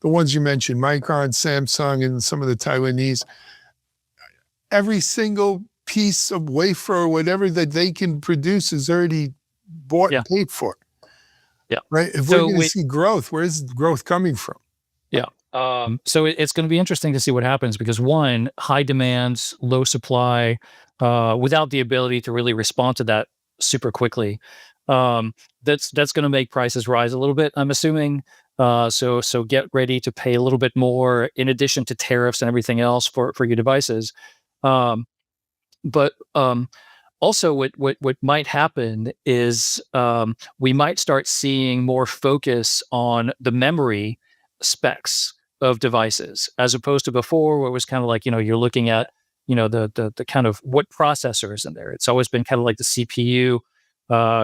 the ones you mentioned, Micron, Samsung, and some of the Taiwanese, every single piece of wafer or whatever that they can produce is already bought and paid for. Yeah. Right. If we're going to see growth, where's growth coming from? Yeah. So it's going to be interesting to see what happens, because one, high demand, low supply, without the ability to really respond to that super quickly. That's going to make prices rise a little bit, I'm assuming. So get ready to pay a little bit more in addition to tariffs and everything else for your devices. But also, what might happen is we might start seeing more focus on the memory specs of devices, as opposed to before, where it was kind of like, you're looking at, the kind of what processor is in there. It's always been kind of like the CPU.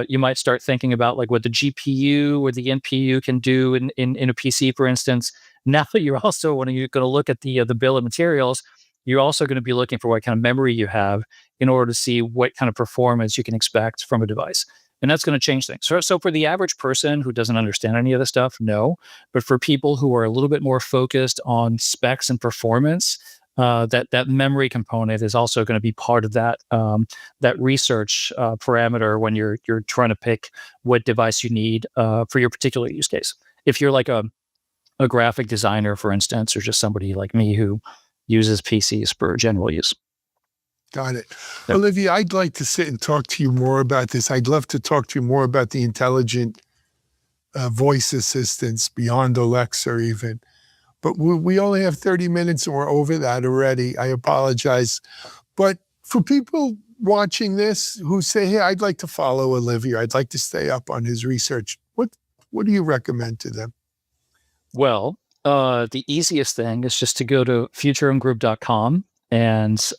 You might start thinking about like what the GPU or the NPU can do in a PC, for instance. Now you're also, when you're going to look at the bill of materials, you're also going to be looking for what kind of memory you have in order to see what kind of performance you can expect from a device. And that's going to change things. So for the average person who doesn't understand any of this stuff, no. But for people who are a little bit more focused on specs and performance, that memory component is also going to be part of that that research parameter when you're trying to pick what device you need for your particular use case. If you're like a graphic designer, for instance, or just somebody like me who uses PCs for general use. Got it. Yep. Olivier, I'd like to sit and talk to you more about this. I'd love to talk to you more about the intelligent voice assistants beyond Alexa even. But we only have 30 minutes and we're over that already. I apologize. But for people watching this who say, hey, I'd like to follow Olivier, I'd like to stay up on his research, what do you recommend to them? Well, the easiest thing is just to go to futurumgroup.com and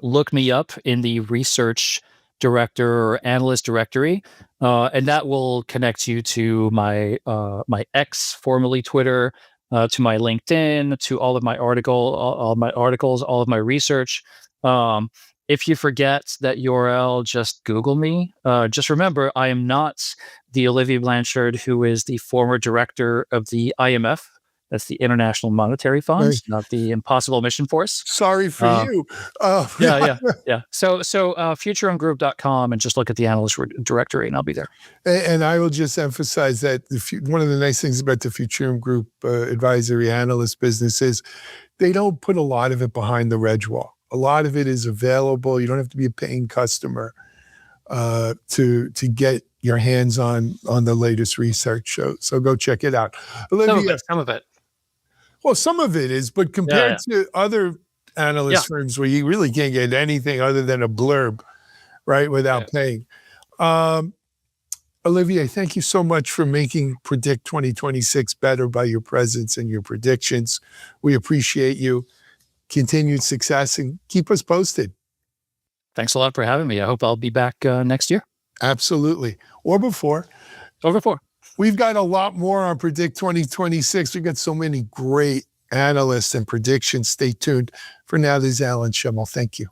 look me up in the research director or analyst directory, and that will connect you to my my X, formerly Twitter, to my LinkedIn, to all of my articles, all of my research. If you forget that URL, just Google me. Just remember, I am not the Olivier Blanchard who is the former director of the IMF. That's the International Monetary Fund, Right. not the Impossible Mission Force. Sorry for you. Yeah. So futurumgroup.com and just look at the analyst directory and I'll be there. And I will just emphasize that one of the nice things about the Futurum Group advisory analyst business is they don't put a lot of it behind the reg wall. A lot of it is available. You don't have to be a paying customer to get your hands on the latest research. So go check it out. Olivia, Some of it. Well, some of it is, but compared to other analyst firms where you really can't get anything other than a blurb, right, without paying. Olivier, thank you so much for making Predict 2026 better by your presence and your predictions. We appreciate you. Continued success and keep us posted. Thanks a lot for having me. I hope I'll be back next year. Absolutely. Or before. We've got a lot more on Predict 2026. We've got so many great analysts and predictions. Stay tuned. For now, this is Alan Schimmel. Thank you.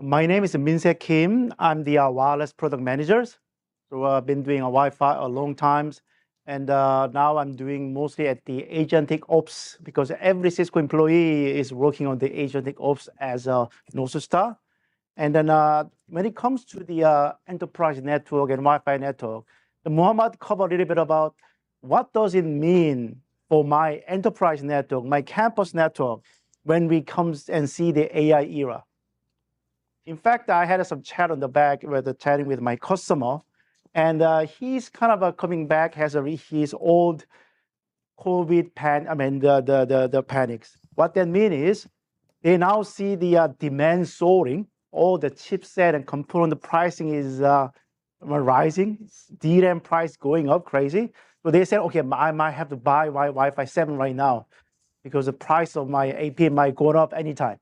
My name is Min-Se Kim. I'm the wireless product manager. So I've been doing Wi-Fi a long time. And now I'm doing mostly at the agentic ops because every Cisco employee is working on the agentic ops as a North Star. And then when it comes to the enterprise network and Wi-Fi network, Muhammad covered a little bit about what does it mean for my enterprise network, my campus network, when we come and see the AI era. In fact, I had some chat on the back with chatting with my customer, and he's kind of coming back, has his old COVID the panics. What that means is they now see the demand soaring, all the chipset and component pricing is rising, DRAM price going up crazy. So they said, okay, I might have to buy my Wi-Fi 7 right now because the price of my AP might go up anytime.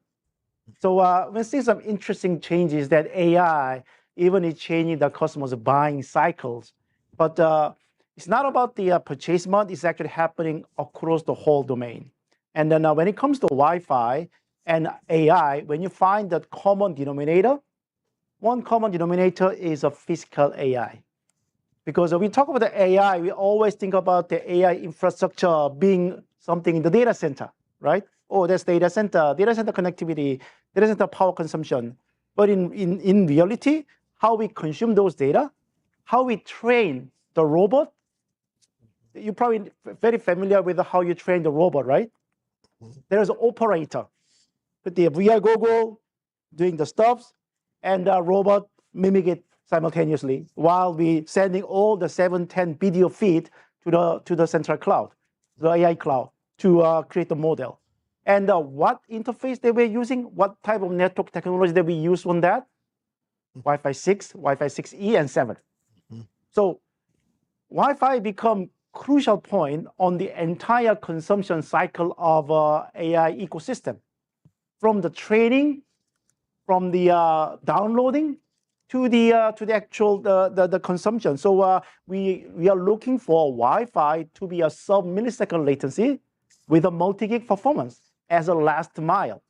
So we see some interesting changes that AI even is changing the customers' buying cycles. But it's not about the purchasement, it's actually happening across the whole domain. And then when it comes to Wi-Fi and AI, when you find that common denominator, one common denominator is a physical AI. Because when we talk about the AI, we always think about the AI infrastructure being something in the data center, right? Oh, that's data center connectivity, data center power consumption. But in reality, how we consume those data, how we train the robot, you're probably very familiar with how you train the robot, right? There's an operator with the VR goggle doing the stuff, and the robot mimic it simultaneously while we sending all the 710 video feed to the central cloud, the AI cloud, to create the model. And what interface they were using, what type of network technology that we use on that? Wi-Fi 6, Wi-Fi 6E, and 7. So Wi-Fi become crucial point on the entire consumption cycle of AI ecosystem, from the training, from the downloading, to the actual the consumption. So we are looking for Wi-Fi to be a sub-millisecond latency with a multi-gig performance as a last mile.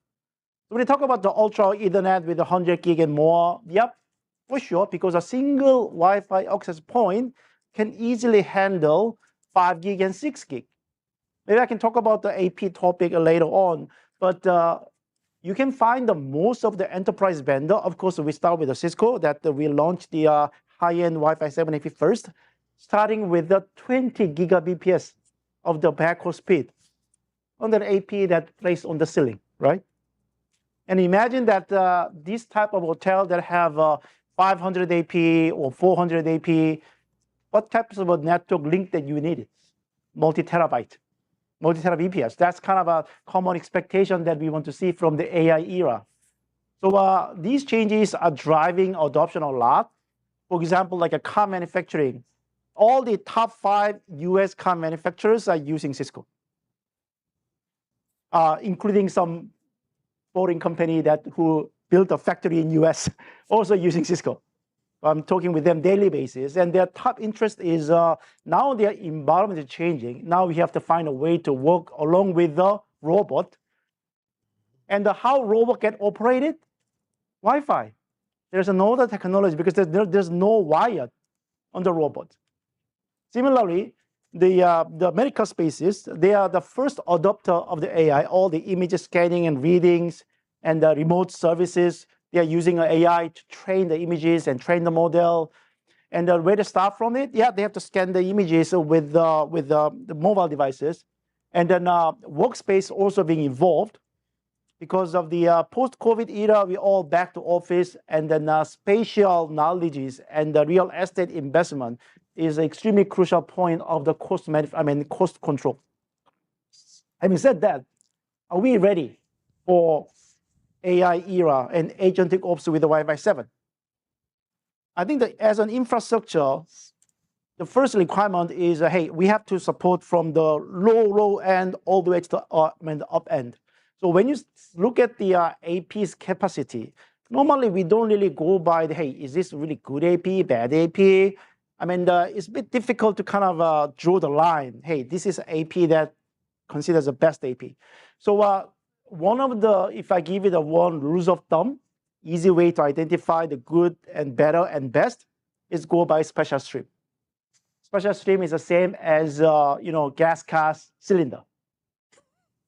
So when we talk about the ultra Ethernet with 100 gig and more, yep, for sure, because a single Wi-Fi access point can easily handle 5 gig and 6 gig. Maybe I can talk about the AP topic later on, but you can find the most of the enterprise vendor. Of course, we start with the Cisco that we launched the high-end Wi-Fi 7 AP first, starting with the 20 gigabps of the backhaul speed on the AP that placed on the ceiling, right? And imagine that this type of hotel that have 500 AP or 400 AP, what types of a network link that you needed? Multi-terabyte EPS. That's kind of a common expectation that we want to see from the AI era. So these changes are driving adoption a lot. For example, like a car manufacturing, all the top 5 US car manufacturers are using Cisco, including some foreign company who built a factory in US also using Cisco. I'm talking with them daily basis, and their top interest is now their environment is changing. Now we have to find a way to work along with the robot. And how robot get operated? Wi-Fi. There's no other technology because there's no wire on the robot. Similarly, the medical spaces, they are the first adopter of the AI, all the image scanning and readings and the remote services. They are using AI to train the images and train the model. And where to start from it? Yeah, they have to scan the images with the mobile devices. And then workspace also being involved because of the post-COVID era. We're all back to office, and then spatial knowledges and the real estate investment is an extremely crucial point of the cost control. Having said that, are we ready for AI era and agentic ops with the Wi-Fi 7? I think that as an infrastructure, the first requirement is, hey, we have to support from the low end all the way to the up end. So when you look at the AP's capacity, normally we don't really go by the, hey, is this really good AP, bad AP? I mean, it's a bit difficult to kind of draw the line. Hey, this is AP that considers the best AP. So one of the, if I give it a one rules of thumb, easy way to identify the good and better and best is go by special stream. Special stream is the same as gas car cylinder.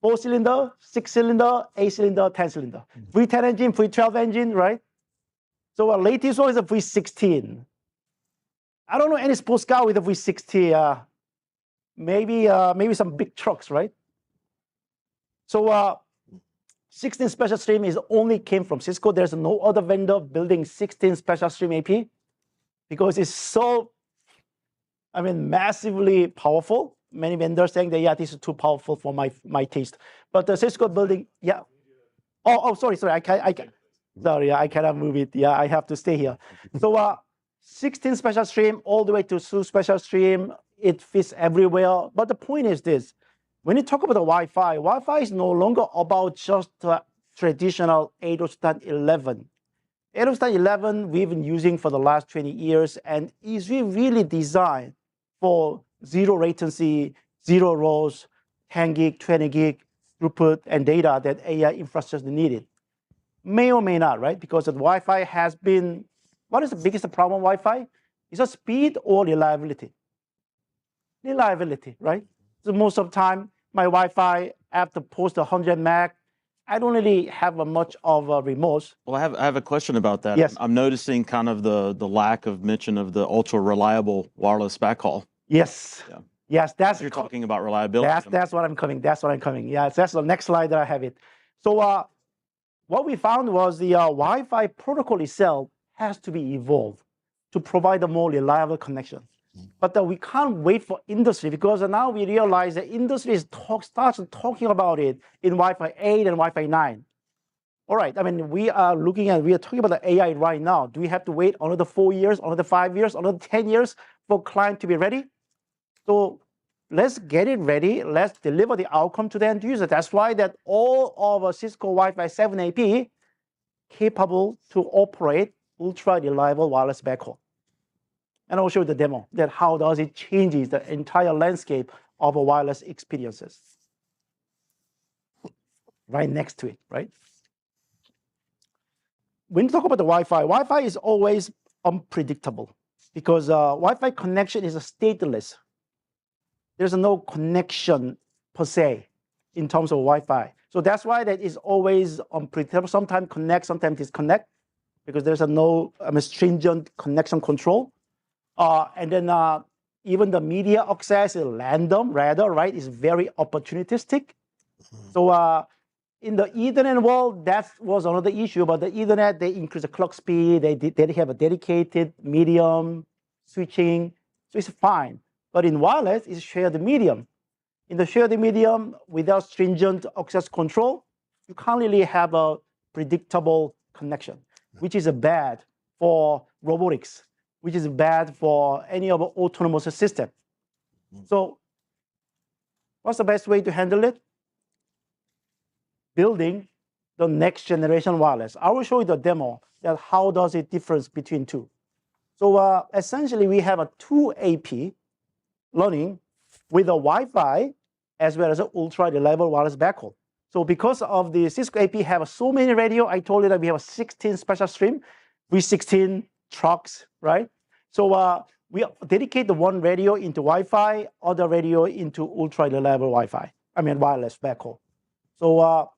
4-cylinder, 6-cylinder, 8-cylinder, 10-cylinder. V10 engine, V12 engine, right? So our latest one is a V16. I don't know any sports car with a V60. Maybe some big trucks, right? So 16 special stream is only came from Cisco. There's no other vendor building 16 special stream AP because it's so, massively powerful. Many vendors saying that, yeah, this is too powerful for my taste. But the Cisco building, yeah. Sorry, I cannot move it. Yeah, I have to stay here. So 16 special stream all the way to 2 special stream, it fits everywhere. But the point is this. When you talk about the Wi-Fi is no longer about just traditional 802.11. 802.11 we've been using for the last 20 years, and is really designed for zero latency, 0 rows, 10 gig, 20 gig throughput and data that AI infrastructure needed. May or may not, right? Because the Wi-Fi has been, what is the biggest problem with Wi-Fi? Is it speed or reliability? Reliability, right? So most of the time, my Wi-Fi, after post 100 meg, I don't really have much of a remote. Well, I have a question about that. Yes. I'm noticing kind of the lack of mention of the ultra reliable wireless backhaul. Yes. Yeah. Yes, that's You're talking about reliability. That's what I'm coming. That's what I'm coming. Yeah, that's the next slide that I have it. So what we found was the Wi-Fi protocol itself has to be evolved to provide a more reliable connection. But we can't wait for industry, because now we realize that industry starts talking about it in Wi-Fi 8 and Wi-Fi 9. All right, I mean, we are talking about the AI right now. Do we have to wait another 4 years, another 5 years, another 10 years for client to be ready? So let's get it ready. Let's deliver the outcome to the end user. That's why that all of our Cisco Wi-Fi 7 AP capable to operate ultra reliable wireless backhaul. And I'll show you the demo that how does it changes the entire landscape of a wireless experiences. Right next to it, right? When you talk about the Wi-Fi is always unpredictable, because Wi-Fi connection is a stateless. There's no connection per se in terms of Wi-Fi. So that's why that is always unpredictable. Sometimes connect, sometimes disconnect, because there's no stringent connection control. And then even the media access is random, rather, right? It's very opportunistic. So in the Ethernet world, that was another issue. But the Ethernet, they increase the clock speed. They have a dedicated medium switching, so it's fine. But in wireless, it's shared medium. In the shared medium, without stringent access control, you can't really have a predictable connection, which is bad for robotics, which is bad for any of our autonomous system. So what's the best way to handle it? Building the next generation wireless. I will show you the demo that how does it difference between two. So essentially, we have a 2 AP running with a Wi-Fi as well as an ultra reliable wireless backhaul. So because of the Cisco AP have so many radio, I told you that we have a 16 special stream with 16 trucks, right? So we dedicate the one radio into Wi-Fi, other radio into ultra reliable Wi-Fi. I mean wireless backhaul. So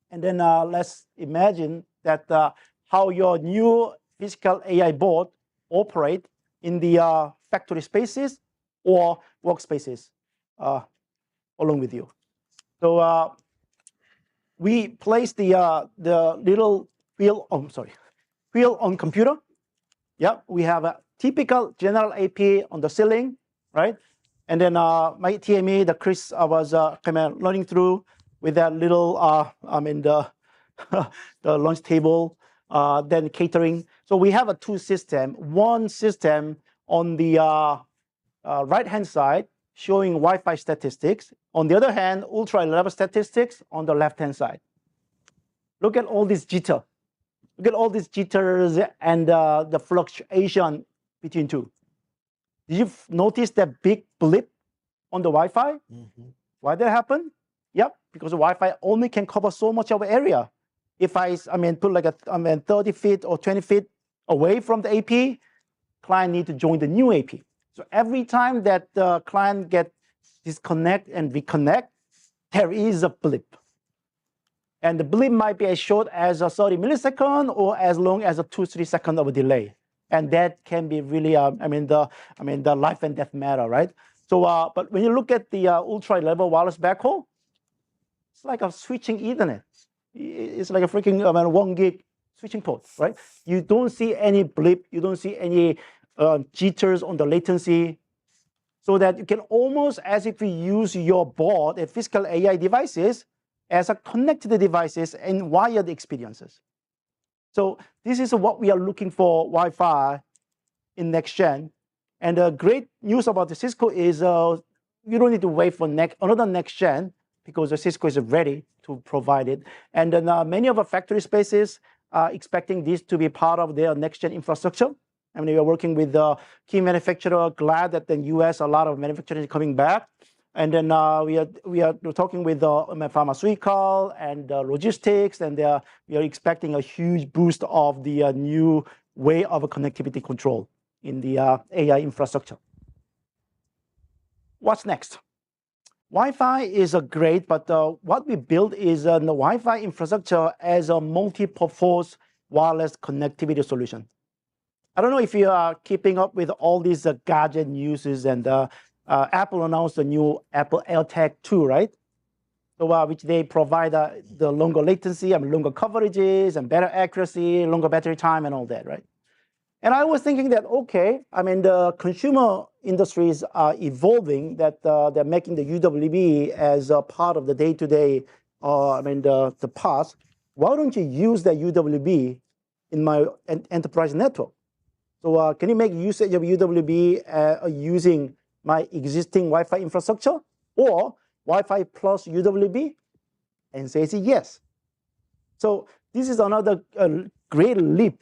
and then let's imagine that how your new physical AI board operate in the factory spaces or workspaces along with you. So we place the little wheel on computer. Yeah, we have a typical general AP on the ceiling, right? And then my TME, the Chris, was running through with that little, the lunch table, then catering. So we have a two system. One system on the right-hand side showing Wi-Fi statistics. On the other hand, ultra-reliable statistics on the left-hand side. Look at all this jitter. Look at all these jitters and the fluctuation between two. Did you notice that big blip on the Wi-Fi? Why did that happen? Yep, because the Wi-Fi only can cover so much of an area. If I put like 30 feet or 20 feet away from the AP, client need to join the new AP. So every time that the client get disconnect and reconnect, there is a blip. And the blip might be as short as a 30 millisecond or as long as a 2-3 seconds of a delay. And that can be really, the life and death matter, right? So, but when you look at the ultra-reliable wireless backhaul, it's like a switching Ethernet. It's like a freaking 1 gig switching port, right? You don't see any blip. You don't see any jitters on the latency. So that you can almost, as if you use your board and physical AI devices as a connected devices and wired experiences. So this is what we are looking for Wi-Fi in next gen. And the great news about the Cisco is you don't need to wait for another next gen, because the Cisco is ready to provide it. And then many of our factory spaces are expecting this to be part of their next gen infrastructure. I mean, we are working with the key manufacturer. Glad that in the US, a lot of manufacturing is coming back. And then we are talking with the pharmaceutical and logistics, and we are expecting a huge boost of the new way of connectivity control in the AI infrastructure. What's next? Wi-Fi is great, but what we build is the Wi-Fi infrastructure as a multi-purpose wireless connectivity solution. I don't know if you are keeping up with all these gadget news, and Apple announced the new Apple AirTag 2, right? So which they provide the longer latency and longer coverages and better accuracy, longer battery time and all that, right? And I was thinking that, okay, I mean, the consumer industries are evolving, that they're making the UWB as a part of the day-to-day, the past. Why don't you use that UWB in my enterprise network? So can you make usage of UWB using my existing Wi-Fi infrastructure or Wi-Fi plus UWB? And says yes. So this is another great leap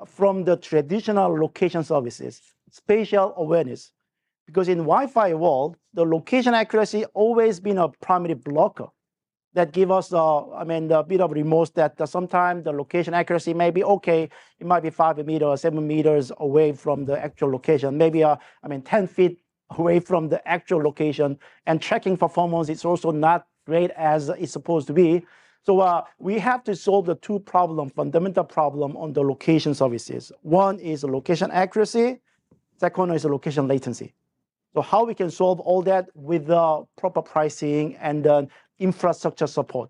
from the traditional location services, spatial awareness. Because in Wi-Fi world, the location accuracy always been a primary blocker that give us, a bit of remorse that sometimes the location accuracy may be okay. It might be 5 meters or 7 meters away from the actual location, maybe 10 feet away from the actual location, and tracking performance is also not great as it's supposed to be. So we have to solve the two fundamental problem on the location services. One is location accuracy, second is location latency. So how we can solve all that with the proper pricing and infrastructure support.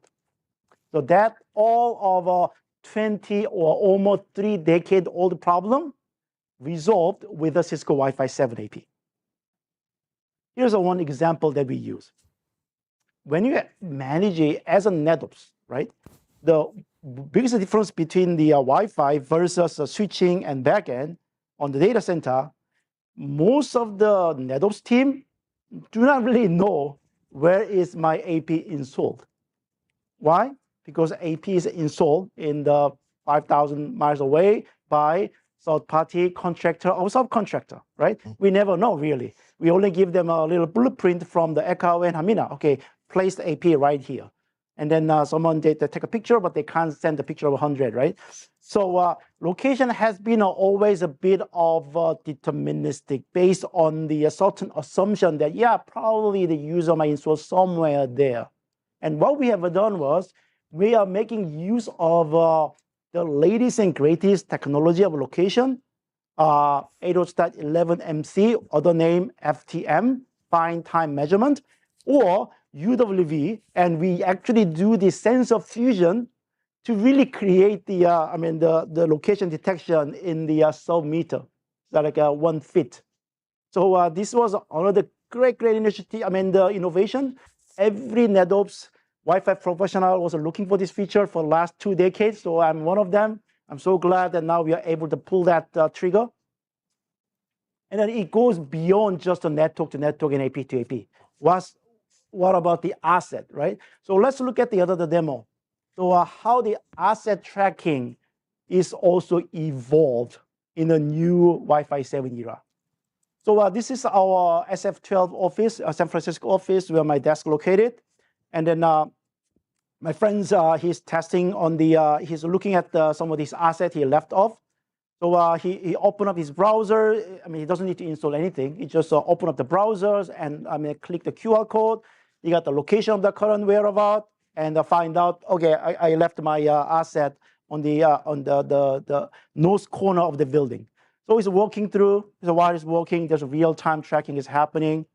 So that all of a 20 or almost 3 decade old problem resolved with the Cisco Wi-Fi 7 AP. Here's one example that we use. When you manage it as a NetOps, right? The biggest difference between the Wi-Fi versus switching and backend on the data center, most of the NetOps team do not really know where is my AP installed. Why? Because AP is installed in the 5,000 miles away by third-party contractor or subcontractor, right? We never know, really. We only give them a little blueprint from the Echo and Hamina. Okay, place the AP right here. And then someone, they take a picture, but they can't send the picture of 100, right? So location has been always a bit of deterministic based on the certain assumption that, yeah, probably the user might install somewhere there. And what we have done was we are making use of the latest and greatest technology of location, 802.11MC, other name FTM, find time measurement, or UWV, and we actually do the sensor fusion to really create the the location detection in the sub-meter, so like 1 feet. So this was another great initiative. The innovation. Every NetOps Wi-Fi professional was looking for this feature for the last 2 decades. So I'm one of them. I'm so glad that now we are able to pull that trigger. And then it goes beyond just a network to network and AP to AP. What about the asset, right? So let's look at the other demo. So how the asset tracking is also evolved in the new Wi-Fi 7 era. So this is our SF12 office, San Francisco office, where my desk located. And then my friend's, he's testing on the, he's looking at some of these assets he left off. So he opened up his browser. He doesn't need to install anything. He just open up the browsers and click the QR code. You got the location of the current whereabout, and find out, okay, I left my asset on the north corner of the building. So it's walking through. So while it's walking, there's real-time tracking is happening.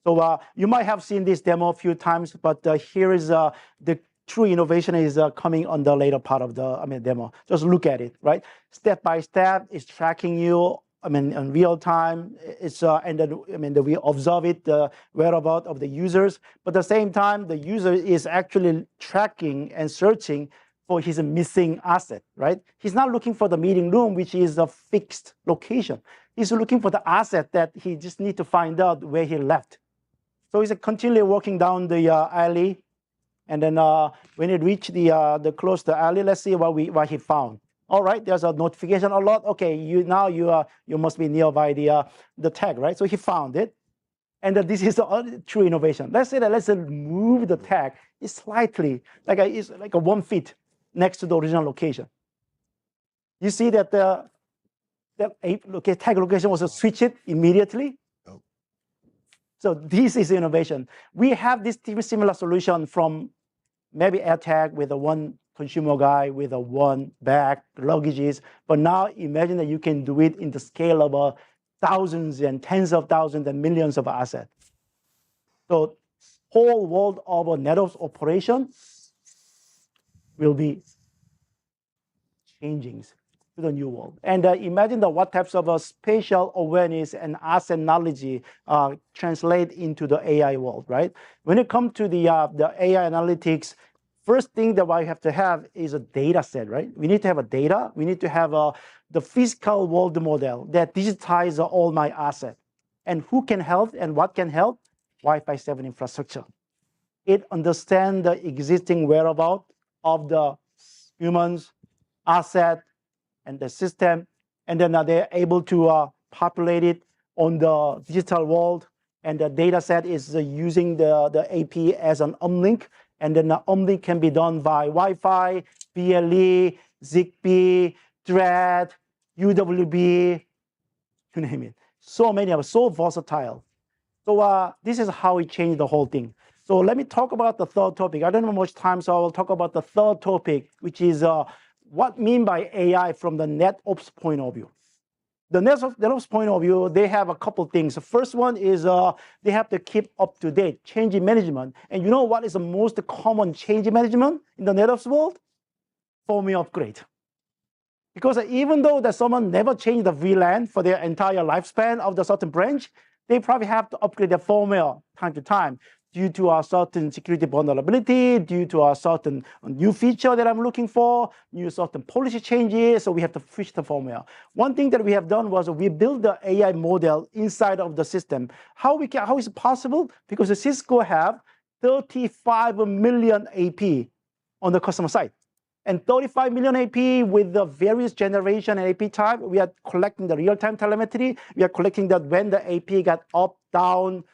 So you might have seen this demo a few times, but here is the true innovation is coming on the later part of the demo. Just look at it, right? Step by step, it's tracking you. In real time, it's and then we observe it, the whereabouts of the users. But at the same time, the user is actually tracking and searching for his missing asset, right? He's not looking for the meeting room, which is a fixed location. He's looking for the asset that he just need to find out where he left. So he's continually walking down the alley, and then when he reached the close to the alley, let's see what he found. All right, there's a notification alert. Okay, you must be nearby the tag, right? So he found it, and this is the true innovation. Let's say that let's move the tag. It's slightly it's like a 1 feet next to the original location. You see that the tag location was switched immediately. Oh. So this is innovation. We have this similar solution from maybe AirTag with a one consumer guy with a one bag, luggages. But now imagine that you can do it in the scale of thousands and tens of thousands and millions of assets. So whole world of a NetOps operation will be changing to the new world. And imagine what types of spatial awareness and asset knowledge translate into the AI world, right? When it comes to the AI analytics, first thing that I have to have is a data set, right? We need to have a data. We need to have the physical world model that digitizes all my assets. And who can help and what can help? Wi-Fi 7 infrastructure. It understands the existing whereabouts of the humans, asset, and the system, and then they're able to populate it on the digital world. And the data set is using the AP as an uplink, and then the uplink can be done by Wi-Fi, BLE, Zigbee, Thread, UWB, you name it. So many of them, so versatile. So this is how we changed the whole thing. So let me talk about the third topic. I don't have much time, so I will talk about the third topic, which is what mean by AI from the NetOps point of view. The NetOps point of view, they have a couple things. The first one is they have to keep up to date, change management. And you know what is the most common change management in the NetOps world? Firmware upgrade. Because even though that someone never changed the VLAN for their entire lifespan of the certain branch, they probably have to upgrade their firmware time to time due to a certain security vulnerability, due to a certain new feature that I'm looking for, new certain policy changes, so we have to switch the firmware. One thing that we have done was we built the AI model inside of the system. How is it possible? Because the Cisco have 35 million AP on the customer side. And 35 million AP with the various generation and AP type, we are collecting the real-time telemetry. We are collecting that when the AP got up, down,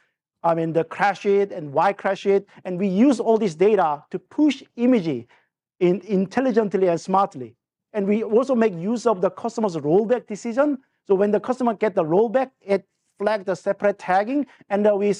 the crash it and why crash it. And we use all this data to push imaging intelligently and smartly. And we also make use of the customer's rollback decision. So when the customer get the rollback, it flags the separate tagging, and we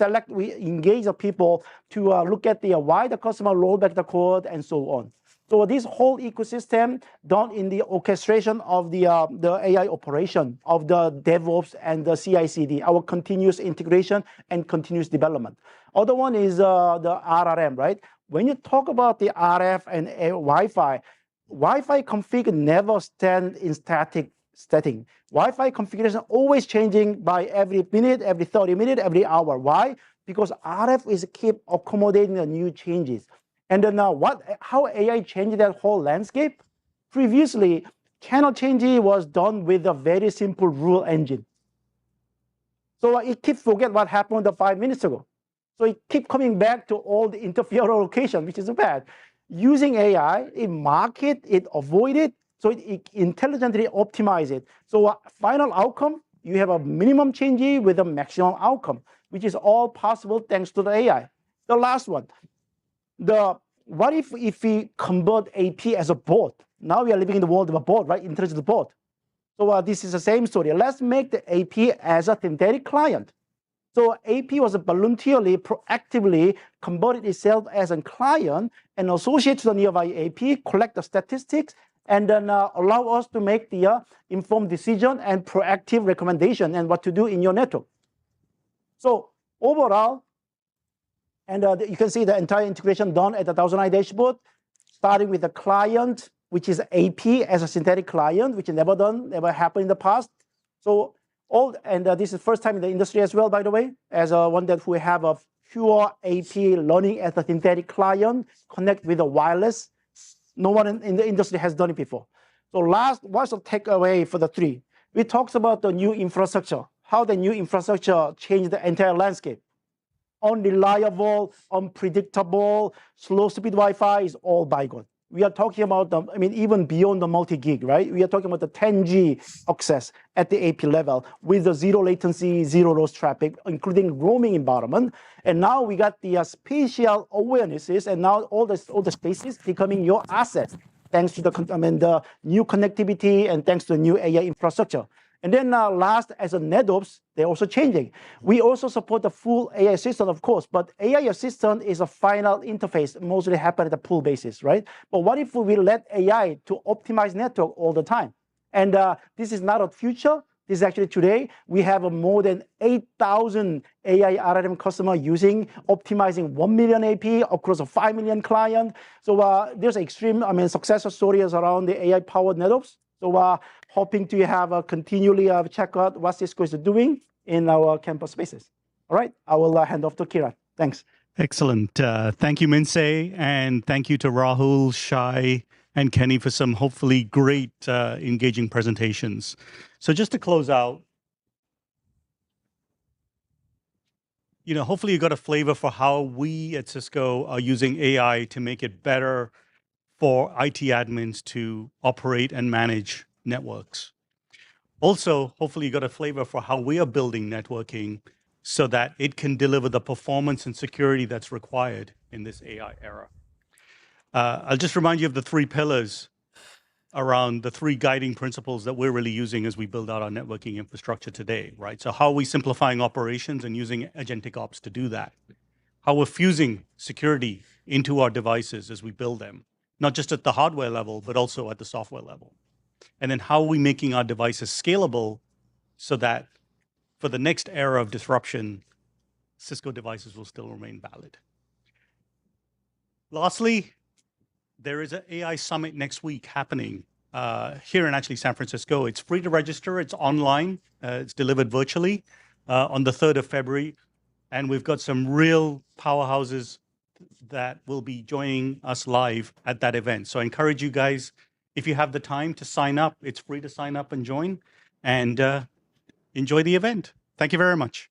engage the people to look at why the customer rolled back the code and so on. So this whole ecosystem done in the orchestration of the AI operation of the DevOps and the CI/CD, our continuous integration and continuous development. Other one is the RRM, right? When you talk about the RF and Wi-Fi config never stand in static setting. Wi-Fi configuration always changing by every minute, every 30 minutes, every hour. Why? Because RF is keep accommodating the new changes. And then now how AI changed that whole landscape? Previously, channel changing was done with a very simple rule engine. So it keeps forget what happened 5 minutes ago. So it keeps coming back to all the interference location, which is bad. Using AI, it mark it, it avoid it, so it intelligently optimize it. So final outcome, you have a minimum change with a maximum outcome, which is all possible thanks to the AI. The last one, what if we convert AP as a bot? Now we are living in the world of a bot, right? Intelligent bot. So this is the same story. Let's make the AP as a synthetic client. So AP was voluntarily, proactively converted itself as a client and associate to the nearby AP, collect the statistics, and then allow us to make the informed decision and proactive recommendation and what to do in your network. So overall, and you can see the entire integration done at the ThousandEye dashboard, starting with the client, which is AP as a synthetic client, which never happened in the past. So this is first time in the industry as well, by the way, as one that we have a pure AP learning as a synthetic client, connect with a wireless. No one in the industry has done it before. So what's the takeaway for the three? We talked about the new infrastructure, how the new infrastructure changed the entire landscape. Unreliable, unpredictable, slow speed Wi-Fi is all bygone. We are talking about even beyond the multi-gig, right? We are talking about the 10G access at the AP level with the zero latency, zero loss traffic, including roaming environment. And now we got the spatial awarenesses, and now all the spaces becoming your asset, thanks to the new connectivity and thanks to the new AI infrastructure. And then last, as a NetOps, they're also changing. We also support the full AI assistant, of course, but AI assistant is a final interface, mostly happen at a pool basis, right? But what if we let AI to optimize network all the time? And this is not a future, This is actually today, we have more than 8,000 AI RLM customers optimizing 1 million AP across 5 million clients. So there's extreme, success stories around the AI-powered NetOps. So hoping to have continually check out what Cisco is doing in our campus spaces. All right, I will hand off to Kiran. Thanks. Excellent. Thank you, Minsei, and thank you to Rahul, Shai, and Kenny for some hopefully great, engaging presentations. So just to close out, hopefully you got a flavor for how we at Cisco are using AI to make it better for IT admins to operate and manage networks. Also, hopefully you got a flavor for how we are building networking so that it can deliver the performance and security that's required in this AI era. I'll just remind you of the 3 pillars around the 3 guiding principles that we're really using as we build out our networking infrastructure today, right? So how are we simplifying operations and using agentic ops to do that? How we're fusing security into our devices as we build them, not just at the hardware level, but also at the software level. And then how are we making our devices scalable so that for the next era of disruption, Cisco devices will still remain valid. Lastly, there is an AI summit next week happening here in actually San Francisco. It's free to register. It's online. It's delivered virtually on the 3rd of February. And we've got some real powerhouses that will be joining us live at that event. So I encourage you guys, if you have the time to sign up, it's free to sign up and join. And enjoy the event. Thank you very much.